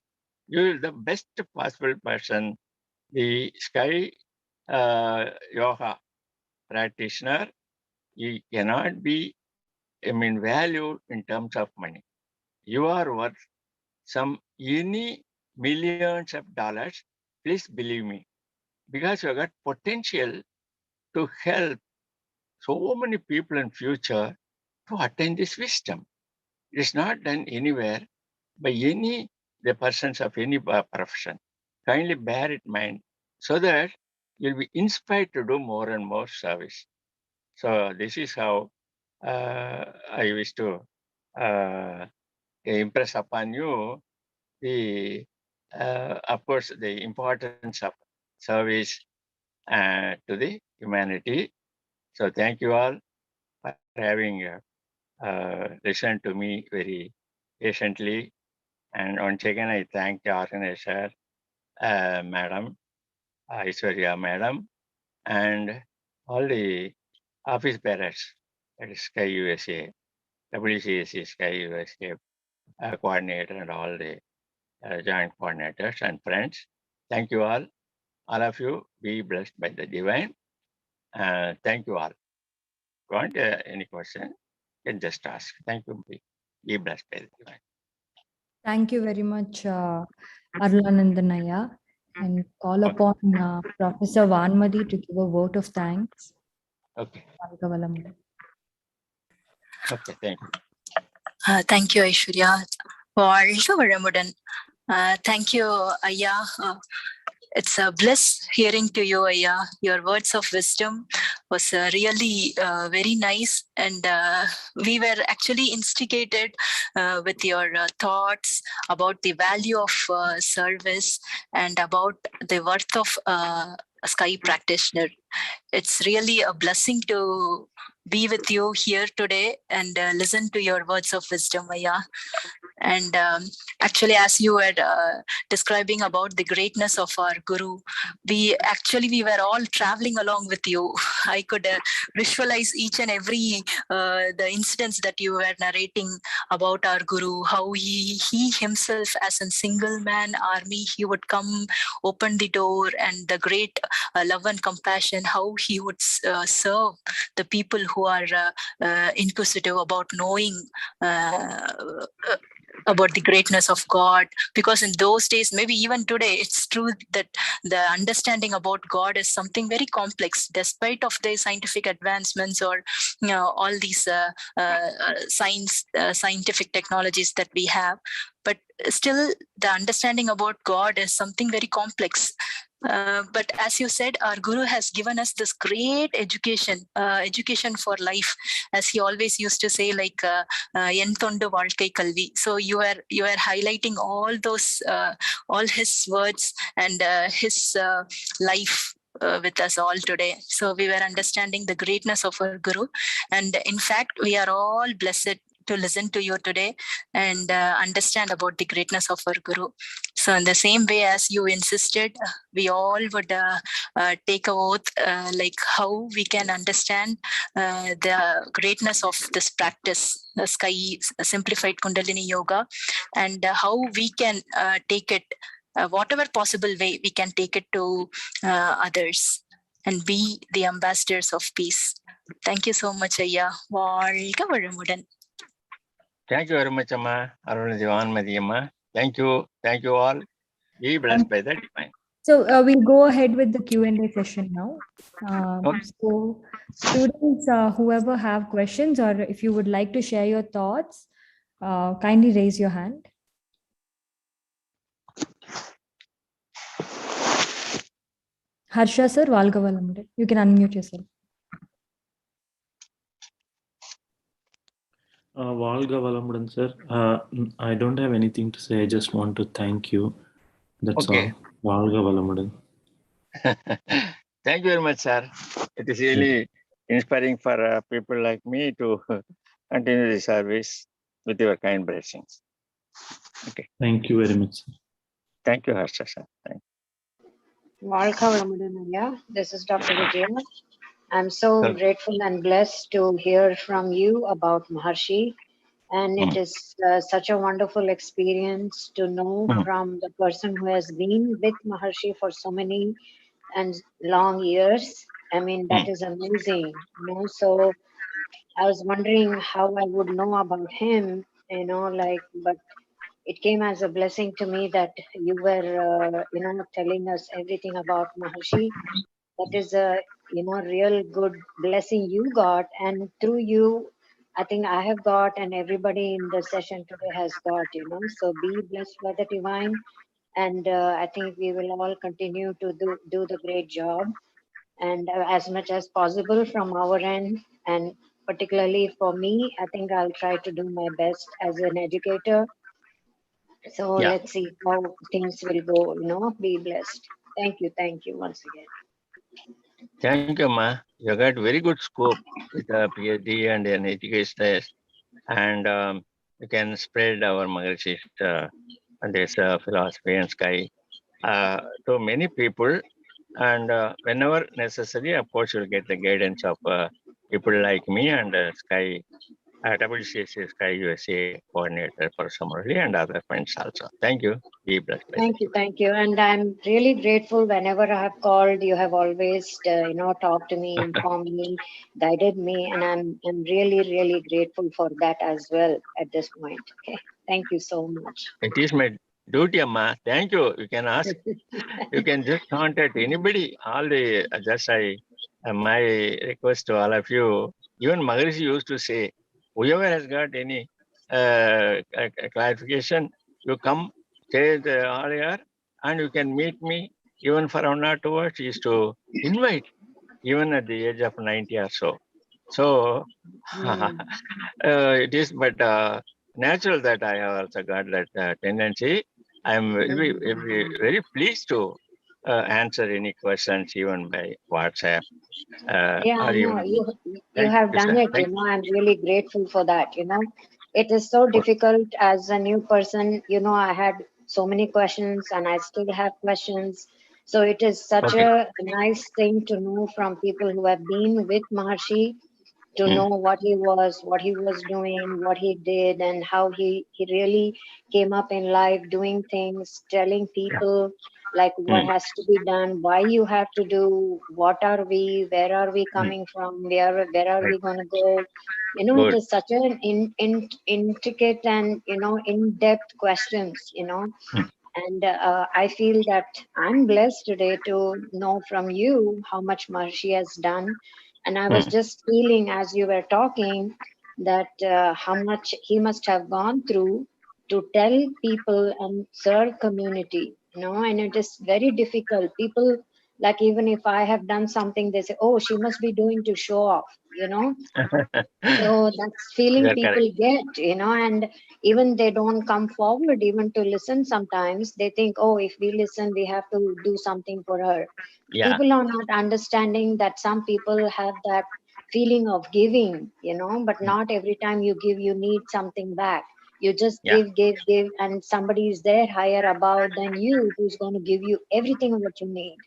you will the best possible person, the sky yoga practitioner. You cannot be, valued in terms of money. You are worth some any millions of dollars. Please believe me, because you have got potential to help so many people in future to attain this wisdom. It is not done anywhere by any the persons of any profession. Kindly bear it in mind, so that you'll be inspired to do more and more service. So this is how I wish to impress upon you the, of course, the importance of service to the humanity. So thank you all for having listened to me very patiently. And once again, I thank the organizer, Madam Aishwarya Madam, and all the office bearers, that is Sky USA, WCSC Sky USA coordinator, and all the joint coordinators and friends. Thank you all. All of you be blessed by the divine. Thank you all. Want any question? You can just ask. Thank you. Be blessed by the divine. Thank you very much, Arlanandanaya, and call upon Professor Vanmadi to give a vote of thanks. Okay. Valgavalam. Okay, thank you. Thank you, Aishwarya. வாழ்க வளமுடன். Thank you, Aya. It's a bliss hearing to you, Aya. Your words of wisdom was really very nice, and we were actually instigated with your thoughts about the value of service and about the worth of a Sky practitioner. It's really a blessing to be with you here today and listen to your words of wisdom, Aya. And actually, as you were describing about the greatness of our Guru, we were all traveling along with you. I could visualize each and every the incidents that you were narrating about our Guru, how he himself as a single man army, he would come, open the door, and the great love and compassion, how he would serve the people who are inquisitive about knowing about the greatness of God. Because in those days, maybe even today, it's true that the understanding about God is something very complex, despite of the scientific advancements or all these scientific technologies that we have. But still, the understanding about God is something very complex. But as you said, our Guru has given us this great education for life, as he always used to say, like "En thondu vaalkai kalvi." So you are highlighting all those all his words and his life with us all today. So we were understanding the greatness of our Guru, and in fact, we are all blessed to listen to you today and understand about the greatness of our Guru. So in the same way as you insisted, we all would take a oath, like how we can understand the greatness of this practice, the Sky Simplified Kundalini Yoga, and how we can take it, whatever possible way we can take it to others and be the ambassadors of peace. Thank you so much, Ayya. வாழ்க வளமுடன். Thank you very much, Amma. Arunidhi Vanmadi, Amma. Thank you. Thank you all. Be blessed by the divine. So we'll go ahead with the Q&A session now. Okay. So students, whoever have questions or if you would like to share your thoughts, kindly raise your hand. Harsha sir, Valgavalamde. You can unmute yourself. Valga Valamudan, sir. I don't have anything to say. I just want to thank you. That's Okay. all. Valga Valamudan. Thank you very much, sir. It is really inspiring for people like me to continue the service with your kind blessings. Okay. Thank you very much, sir. Thank you, Harsha, sir. Thank Welcome, this is Dr. Vijaya. I'm so Welcome. grateful and blessed to hear from you about Maharshi. And it is such a wonderful experience to know from the person who has been with Maharshi for so many and long years. I mean, that is amazing, you know. So I was wondering how I would know about him, you know, like, but it came as a blessing to me that you were, you know, telling us everything about Maharshi. That is a, you know, real good blessing you got, and through you, I think I have got, and everybody in the session today has got, you know. So be blessed by the divine, and I think we will all continue to do the great job, and as much as possible from our end, and particularly for me, I think I'll try to do my best as an educator. So let's see how things will go, you know. Be blessed. Thank you once again. Thank you, Ma. You got very good scope with a PhD and an education, and you can spread our Maharishi and this philosophy and Sky to many people. And whenever necessary, of course, you'll get the guidance of people like me and Sky, WCC Sky USA coordinator for Summerly and other friends also. Thank you. Be blessed. Thank you. And I'm really grateful whenever I have called, you have always, you know, talked to me, informed me, guided me. And I'm really, really grateful for that as well at this point. Okay. Thank you so much. It is my duty, Amma. Thank you. You can ask. You can just contact anybody. All the my request to all of you. Even Maharishi used to say, whoever has got any clarification, you come, stay all here, and you can meet me even for 1 or 2 hours. He used to invite. even at the age of 90 or so. So it is, but natural that I have also got that tendency. I am very pleased to answer any questions even by WhatsApp Yeah, or I know even. you Thank have you, done sir. it. Thank you. I'm really grateful for that. It is so difficult as a new person. I had so many questions, and I still have questions. So it is such Okay. a nice thing to know from people who have been with Maharshi, to Mm. know what he was doing, what he did, and how he really came up in life doing things, telling Yeah. people like what Mm. has to be done, why you have to do, what are we, where are we Mm. coming from, where are Right. we going to go. It Good. is such an intricate and in-depth questions. Mm. And I feel that I'm blessed today to know from you how much Maharshi has done. And I was Mm. just feeling as you were talking that how much he must have gone through to tell people and serve community, and it is very difficult. People, like, even if I have done something, they say, oh, she must be doing to show off. So that's You feeling are correct. people get, and even they don't come forward even to listen sometimes. They think, oh, if we listen, we have to do something for her. Yeah. People are not understanding that some people have that feeling of giving, but Mm. not every time you give, you need something back. You just Yeah. give, and somebody is there higher above than you who's going to give you everything what you need.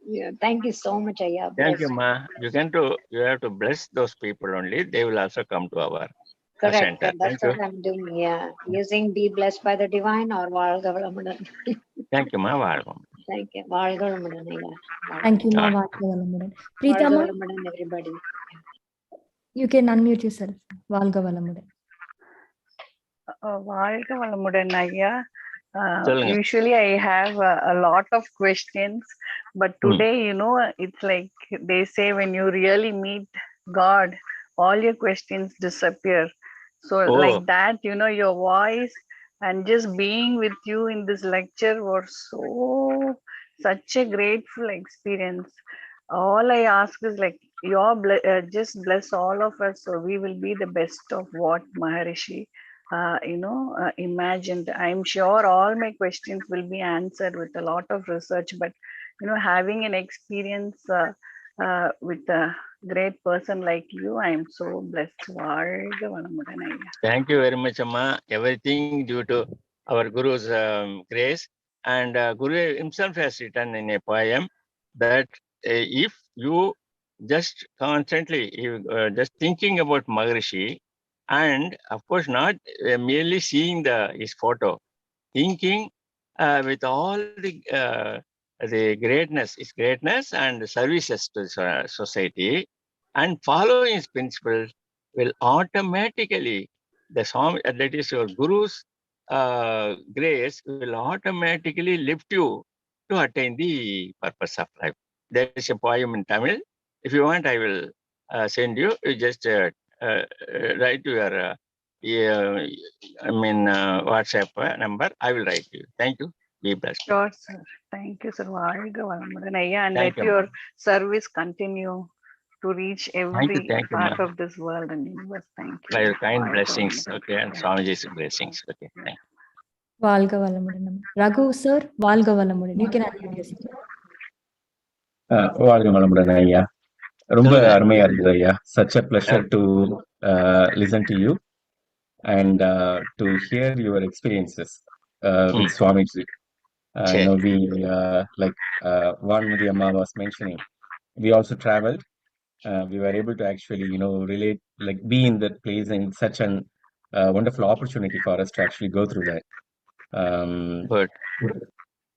Yeah, thank you so much, Aya. Thank you, Blessed. ma. You have to bless those people only. They will also come to our Correct. center. That's Thank you. what I'm doing. Yeah. Using be blessed by the divine or Valgavalamudan. Thank you, ma. Welcome. Thank you. Valgavalamudan. Yeah. Thank you, Ma. Ah, Valgavalamudan. Preetama, Valgavalamudan, everybody. you can unmute yourself. Valgavalamudan. வாழ்க வளமுடன் ஐயா. சொல்லுங்க. Usually I have a lot of questions, but Mm. today, it's like they say when you really meet God, all your questions disappear. So like Oh, that, your voice and just being with you in this lecture was such a grateful experience. All I ask is like just bless all of us so we will be the best of what Maharishi imagined. I'm sure all my questions will be answered with a lot of research, but having an experience with a great person like you, I'm so blessed. வாழ்க வளமுடன் ஐயா. thank you very much, Amma. Everything due to our Guru's grace. And Guru himself has written in a poem that if you just constantly, just thinking about Maharishi, and of course not merely seeing his photo, thinking with all the greatness, his greatness and services to society, and following his principles will automatically, that is your Guru's grace will automatically lift you to attain the purpose of life. There is a poem in Tamil. If you want, I will send you. You just write to your WhatsApp number. I will write to you. Thank you. Be blessed. Sure, sir. Thank you, sir. வாழ்க வளமுடன் ஐயா. And Thank let you, your ma'am. service continue to reach every Thank you, part ma'am. of this world and universe. Thank you. By your kind வாழ்க blessings, வளமுடன். okay, and Swamiji's blessings, okay. Thank you. Valgavalamudan. Raghu, sir, Valgavalamudan. You can unmute yourself. வாழ்க வளமுடன் ஐயா. ரொம்ப சொல்லுங்க. அருமையா இருந்தது ஐயா. Such a pleasure to listen to you and to hear your experiences with Swamiji. சரி. We like Vanmudi Amma was mentioning, we also traveled. We were able to actually relate, like be in that place, and such an wonderful opportunity for us to actually go through that. Um, Good.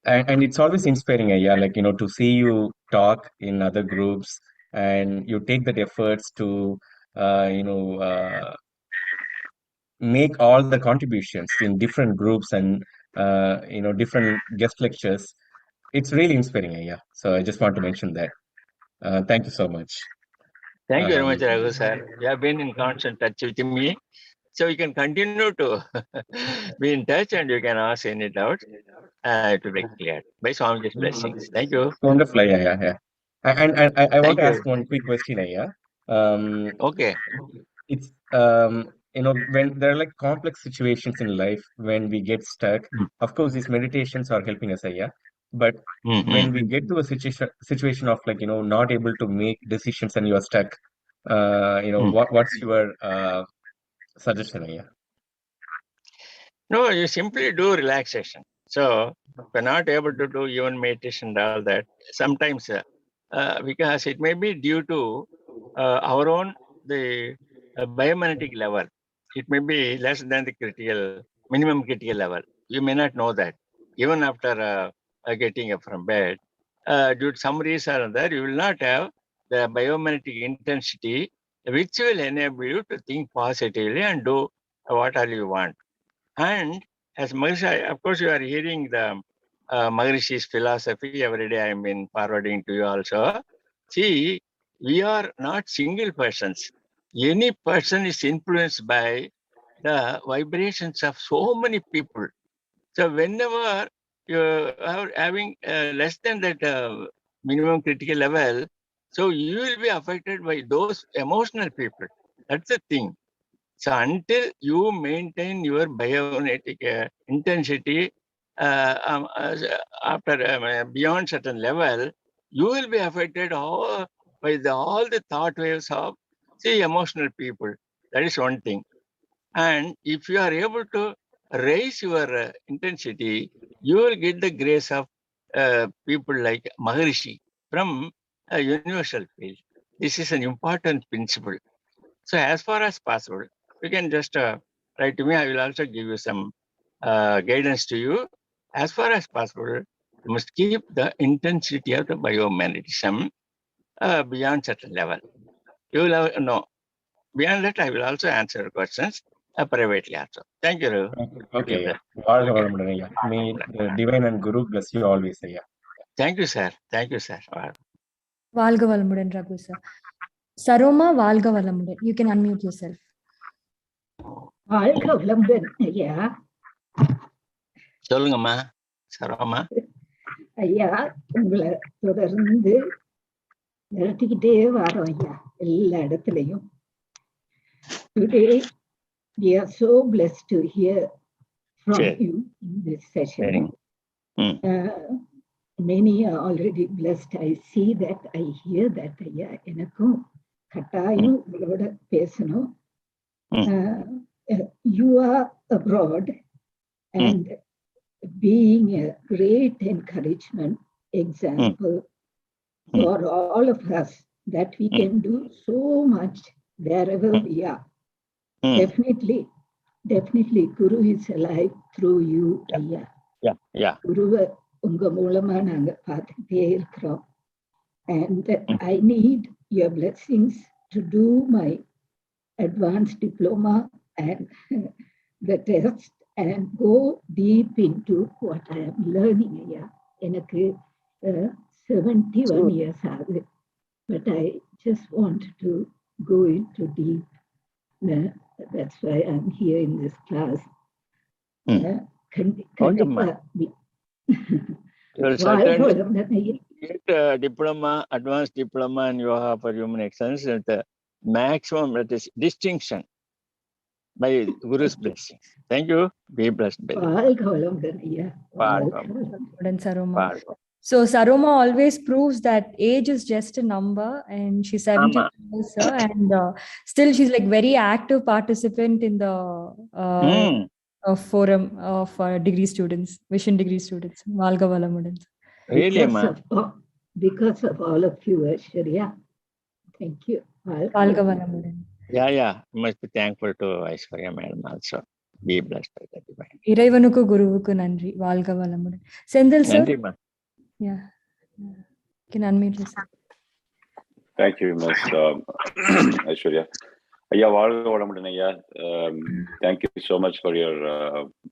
and it's always inspiring, yeah, like to see you talk in other groups, and you take that efforts to uh, you know uh, make all the contributions in different groups and different guest lectures. It's really inspiring, yeah. So I just want to mention that. Thank you so much. Thank you very um, much, Raghu sir. You have been in constant touch with me. So you can continue to be in touch and you can ask any doubt to be cleared by Swamiji's blessings. Thank you. Wonderful, yeah. And I want Thank to you. ask one quick question, Aya. Okay. It's when there are like complex situations in life when we get stuck. Of course, these meditations are helping us, Aya. But when we get to a situation of like not able to make decisions and you are stuck, what's your suggestion, Aya? No, you simply do relaxation. So if you're not able to do even meditation and all that, sometimes because it may be due to our own the biomagnetic level. It may be less than the minimum critical level. You may not know that. Even after getting up from bed, due to some reason or other, you will not have the biomagnetic intensity which will enable you to think positively and do what all you want. And as Maharishi, of course, you are hearing the Maharishi's philosophy every day. I've been forwarding to you also. See, we are not single persons. Any person is influenced by the vibrations of so many people. So whenever you are having less than that minimum critical level, so you will be affected by those emotional people. That's the thing. So until you maintain your biomagnetic intensity after beyond certain level, you will be affected by all the thought waves of emotional people. That is one thing. And if you are able to raise your intensity, you will get the grace of people like Maharishi from a universal field. This is an important principle. So as far as possible, you can just write to me. I will also give you some guidance to you. As far as possible, you must keep the intensity of the biomagnetism beyond certain level. You will have, no. Beyond that, I will also answer questions privately also. Thank you. Okay, yeah. வாழ்க வளமுடன், ஐயா. May the divine and Guru bless you always, ஐயா. Thank you, sir. Thank you, sir. வாழ்க வளமுடன், Raghu sir. Saroma, வாழ்க வளமுடன். You can unmute yourself. வாழ்க வளமுடன் ஐயா. சொல்லுங்கம்மா சரோமா. ஐயா, உங்களை தொடர்ந்து நிறுத்திக்கிட்டே வரோம் ஐயா எல்லா இடத்துலையும். Today we are so blessed to hear from you in this session. Many are already blessed. I see that, I hear that. ஐயா, எனக்கும் கட்டாயம் உங்களோட பேசணும். You are abroad and being a great encouragement, example for all of us that we can do so much wherever we are. Definitely Guru is alive through you, ஐயா. குருவை உங்க மூலமா நாங்க பார்த்துட்டே இருக்கிறோம். And I need your blessings to do my advanced diploma and the test and go deep into what I am learning. ஐயா, எனக்கு 71 years ஆகுது, but I just want to go into deep. That's why I'm here in this class. Get diploma, advanced diploma in Yoga for Human Excellence at the maximum, that is distinction by Guru's blessing. Thank you. Be blessed. So Saroma always proves that age is just a number, and she's 70 years, and still she's like very active participant in the forum of degree students, Vision degree students. Valga Valamudan. Really, because of all of you, Aishwarya. Thank you. Valga Valamudan. Yeah. You must be thankful to Aishwarya madam also. Be blessed by the divine. Iraivanukku Guruvukku nandri. Valga Valamudan. Sendil sir. Nandri, ma. Yeah. You can unmute yourself. Thank you, Ms. Aishwarya. Ayya, வாழ்க வளமுடன் ஐயா. Thank you so much for your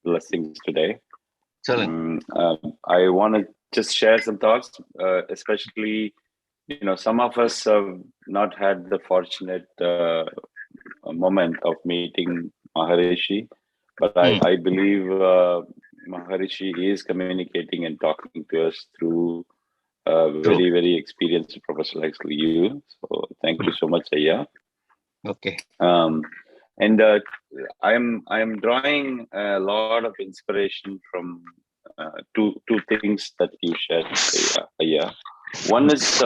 blessings today. I want to just share some thoughts, especially, some of us have not had the fortunate moment of meeting Maharishi, but I believe Maharishi is communicating and talking to us through very, very experienced professor like you. So thank you so much, Ayya. Okay. And I am drawing a lot of inspiration from two things that you shared, Ayya. One is,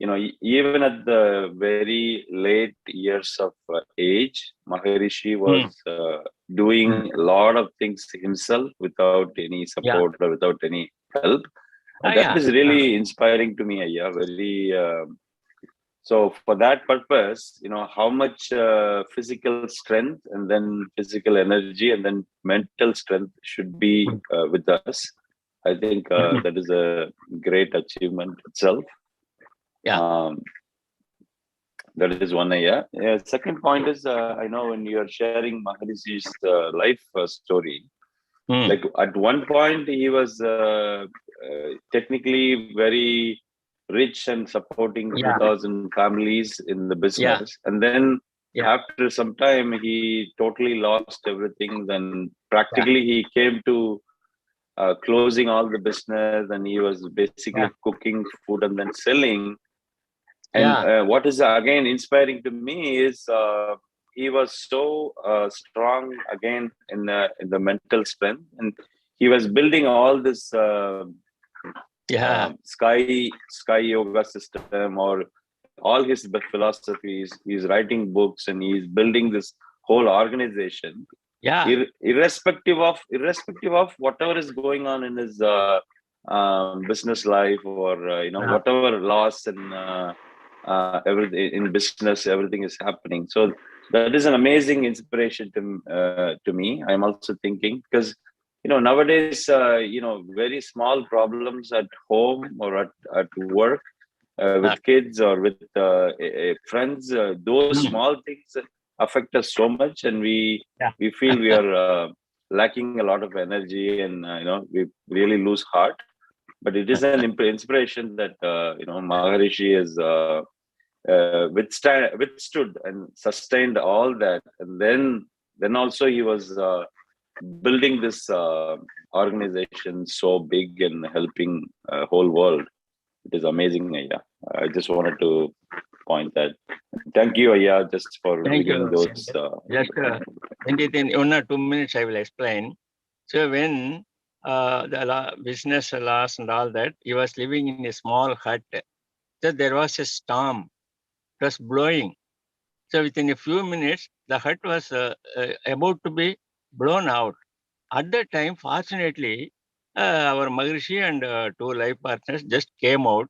even at the very late years of age, Maharishi was doing a lot of things himself without any support or without any help. And that is really inspiring to me, Ayya. Very. So for that purpose, how much physical strength and then physical energy and then mental strength should be with us. I think that is a great achievement itself. That is one idea. Second point is, I know when you are sharing Maharishi's life story, like at one point he was technically very rich and supporting 2,000 families in the business. And then after some time, he totally lost everything. Then practically he came to closing all the business, and he was basically cooking food and then selling. And what is again inspiring to me is he was so strong again in the mental strength, and he was building all this sky yoga system, or all his philosophies. He's writing books and he's building this whole organization. Irrespective of whatever is going on in his business life, or whatever loss and everything in business, everything is happening. So that is an amazing inspiration to me. I'm also thinking, because nowadays very small problems at home or at work with kids or with friends, those small things affect us so much, and we feel we are lacking a lot of energy, and we really lose heart. But it is an inspiration that Maharishi is withstood and sustained all that, and then also he was building this organization so big and helping whole world. It is amazing, Ayya. I just wanted to point that. Thank you, Ayya, just for reading those. Just in 1 or 2 minutes, I will explain. So when the business loss and all that, he was living in a small hut. So there was a storm. It was blowing. So within a few minutes, the hut was about to be blown out. At that time, fortunately, our Maharishi and 2 life partners just came out.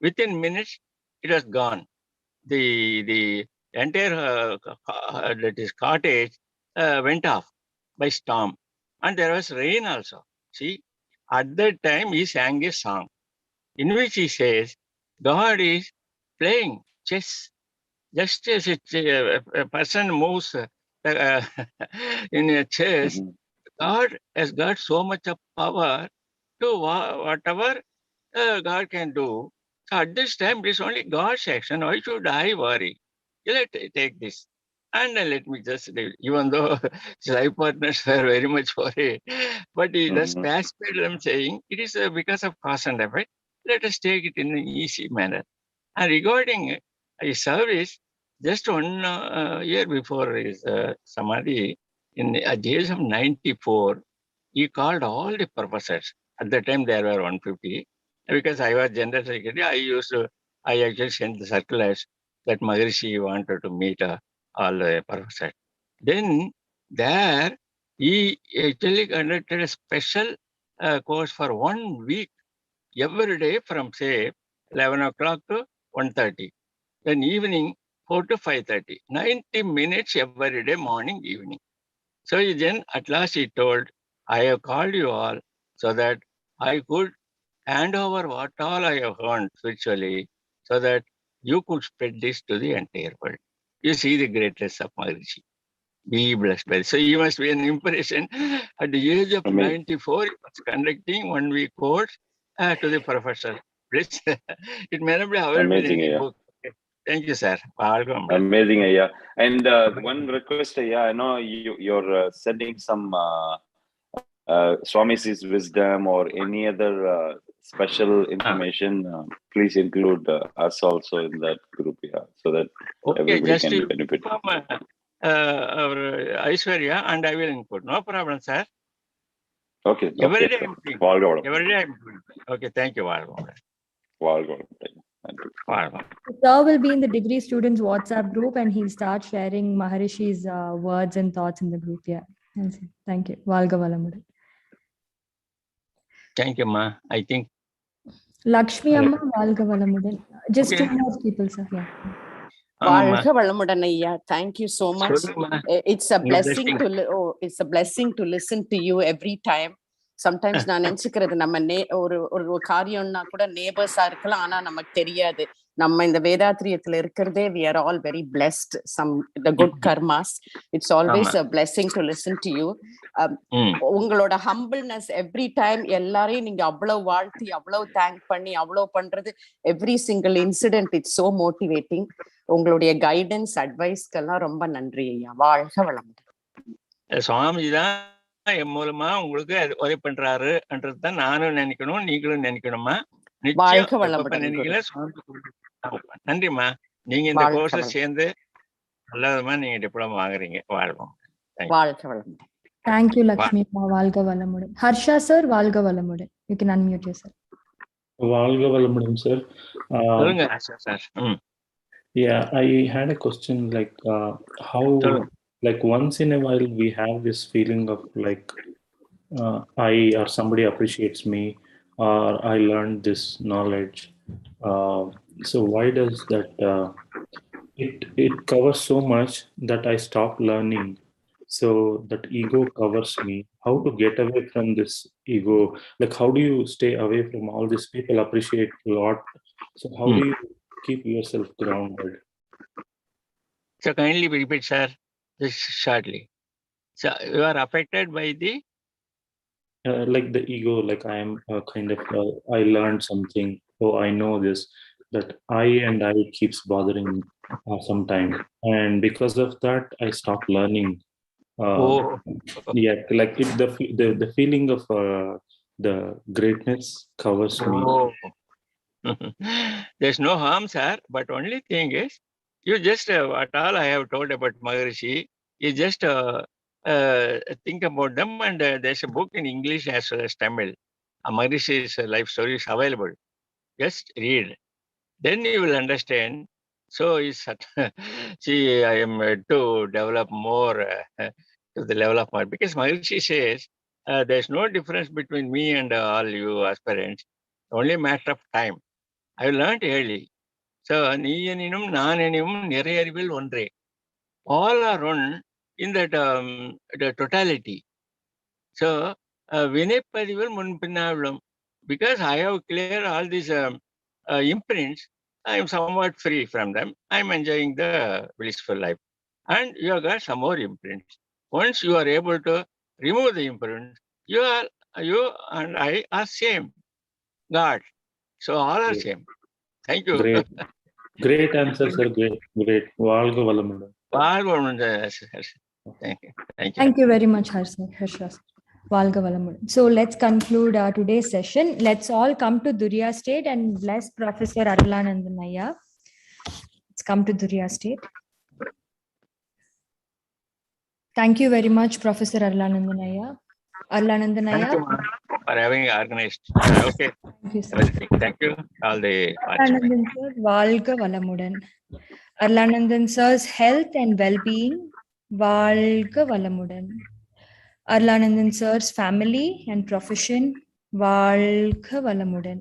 Within minutes, it was gone. The entire that is cottage went off by storm, and there was rain also. See, at that time he sang a song in which he says, God is playing chess. Just as a person moves in a chess, God has got so much of power to whatever God can do. So at this time, it is only God's action. Why should I worry? Let take this. And let me just, even though his life partners were very much worried, but he just pacified them, saying, it is because of cause and effect. Let us take it in an easy manner. And regarding his service, just 1 year before his samadhi, at the age of 94, he called all the professors. At the time, there were 150. Because I was general secretary, I actually sent the circulars that Maharishi wanted to meet all the professors. Then there, he actually conducted a special course for 1 week, every day from, say, 11 o'clock to 1:30. Then evening, 4 to 5:30. 90 minutes every day, morning, evening. So then at last he told, I have called you all so that I could hand over what all I have learned spiritually, so that you could spread this to the entire world. You see the greatness of Maharishi. Be blessed by this. So you must be an impression. At the age of 94, he was conducting 1 week course to the professor. Please, it may not be available in any book. Okay. Thank you, sir. Welcome. Amazing, Ayya. And one request, Ayya, I know you're sending some Swami's wisdom or any other special information, please include us also in that group, so that everybody just can benefit. Our Aishwarya, and I will input. No problem, sir. Okay. Every okay, day I'm doing. Valga. Every day I'm doing. Okay, thank you, Valga. Thank you. Sir will be in the degree students WhatsApp group and he'll start sharing Maharishi's words and thoughts in the group. Yeah. Thank you. Valga Valamudan. Thank you, Ma. I think Lakshmi Amma, Valga Valamudan. Just two more people, sir. Yeah. Valga Valamudan Ayya. Thank you so much. It's a blessing it's a blessing to listen to you every time. Sometimes நான் நினைச்சுக்கிறது நம்ம ஒரு காரியம்னா கூட நேபர்ஸா இருக்கலாம், ஆனா நமக்கு தெரியாது. நம்ம இந்த வேதாத்ரியத்துல இருக்கிறதே we are all very blessed. The good karmas. It's always a blessing to listen to you. உங்களோட humbleness every time எல்லாரையும் நீங்க அவ்வளவு வாழ்த்தி அவ்வளவு தேங்க் பண்ணி அவ்வளவு பண்றது every single incident, it's so motivating. உங்களுடைய கைடன்ஸ் அட்வைஸ்க்கெல்லாம் ரொம்ப நன்றி ஐயா. வாழ்க வளமுடன். சுவாமி தான் என் மூலமா உங்களுக்கு உதவி பண்றாருன்றதுதான் நானும் நினைக்கணும், நீங்களும் நினைக்கணுமா. வாழ்க வளமுடன். நன்றிம்மா. நீங்க இந்த கோர்ஸ்ல சேர்ந்து நல்ல விதமா நீங்க டிப்ளமா வாங்குறீங்க. வாழ்வோம். வாழ்க வளமுடன். Thank you, Lakshmi. Valga Valamudan. Harsha sir, Valga Valamudan. You can unmute yourself. Valga Valamudan, sir. சொல்லுங்க Harsha sir. Yeah, I had a question like how, like once in a while we have this feeling of like I or somebody appreciates me or I learned this knowledge. So why does that it covers so much that I stop learning? So that ego covers me. How to get away from this ego? Like how do you stay away from all these people appreciate a lot? So how do you keep yourself grounded? So kindly repeat, sir, this shortly. So you are affected by the like the ego, like I am kind of I learned something, oh I know this, that I keeps bothering sometime, and because of that I stopped learning. Yeah, like the feeling of the greatness covers me. There's no harm, sir, but only thing is you just what all I have told about Maharishi, you just think about them, and there's a book in English as well as Tamil. Maharishi's life story is available. Just read, then you will understand. So see, I am to develop more to the level of Maharishi, because Maharishi says there's no difference between me and all you aspirants. Only a matter of time. I learned early. So நீ எனினும் நான் எனினும் நிறைய அறிவில் ஒன்றே. All are one in that the totality. So வினைப்பதிவில் முன்பின்னாவிலும், because I have cleared all these imprints, I am somewhat free from them. I am enjoying the blissful life. And you have got some more imprints. Once you are able to remove the imprints, you and I are same. God. So all are same. Thank you. Great answer, sir. Great. Valga Valamudan. Thank you very much, Harsha. Valga Valamudan. So let's conclude today's session. Let's all come to Durya State and bless Professor Arlanandanaya. Let's come to Durya State. Thank you very much, Professor Arlanandanaya. Thank you for having organized. Okay. Thank you, sir. Thank you. All the Arlanandan sir, Valga Valamudan. Arlanandan sir's health and well-being, Valga Valamudan. Arlanandan sir's family and profession, Valga Valamudan.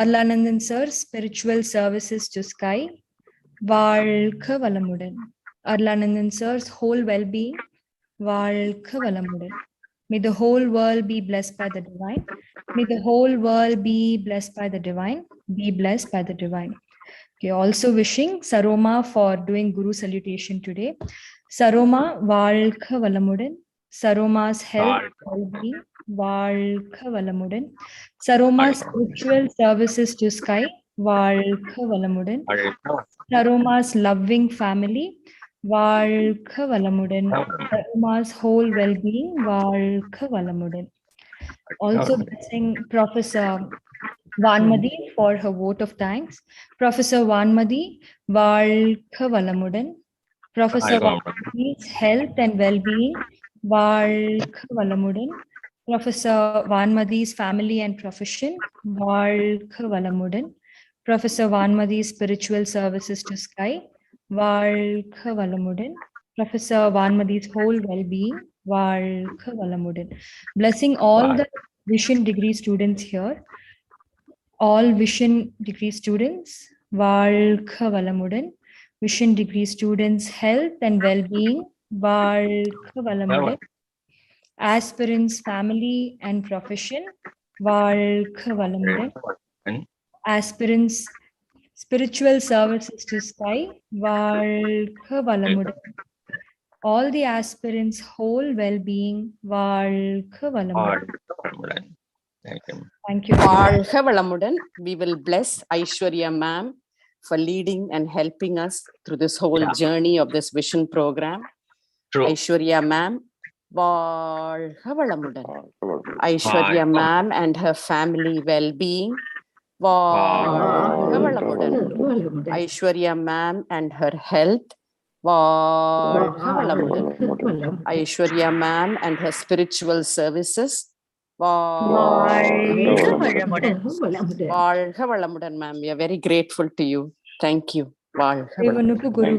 Arlanandan sir's spiritual services to sky, Valga Valamudan. Arlanandan sir's whole well-being, Valga Valamudan. May the whole world be blessed by the divine. May the whole world be blessed by the divine. Be blessed by the divine. Okay, also wishing Saroma for doing Guru salutation today. Saroma, Valga Valamudan. Saroma's health, well-being, Valga Valamudan. Saroma's spiritual services to sky, Valga Valamudan. Saroma's loving family, Valga Valamudan. Saroma's whole well-being, Valga Valamudan. Also blessing Professor Vanmadi for her vote of thanks. Professor Vanmadi, Valkha Valamudan. Professor Vanmadi's health and well-being, Valkha Valamudan. Professor Vanmadi's family and profession, Valkha Valamudan. Professor Vanmadi's spiritual services to sky, Valkha Valamudan. Professor Vanmadi's whole well-being, Valkha Valamudan. Blessing all the Vision degree students here. All Vision degree students, Valkha Valamudan. Vision degree students' health and well-being, Valkha Valamudan. Aspirants' family and profession, Valkha Valamudan. Aspirants' spiritual services to sky, Valkha Valamudan. All the aspirants' whole well-being, Valkha Valamudan. Thank you. Valkha Valamudan. We will bless Aishwarya ma'am for leading and helping us through this whole journey of this vision program. True. Aishwarya ma'am, Valkha Valamudan. Aishwarya ma'am and her family well-being, Valkha Valamudan. Aishwarya ma'am and her health, Valkha Valamudan. Aishwarya ma'am and her spiritual services, Valkha Valamudan, ma'am. We are very grateful to you. Thank you. Valkha Valamudan.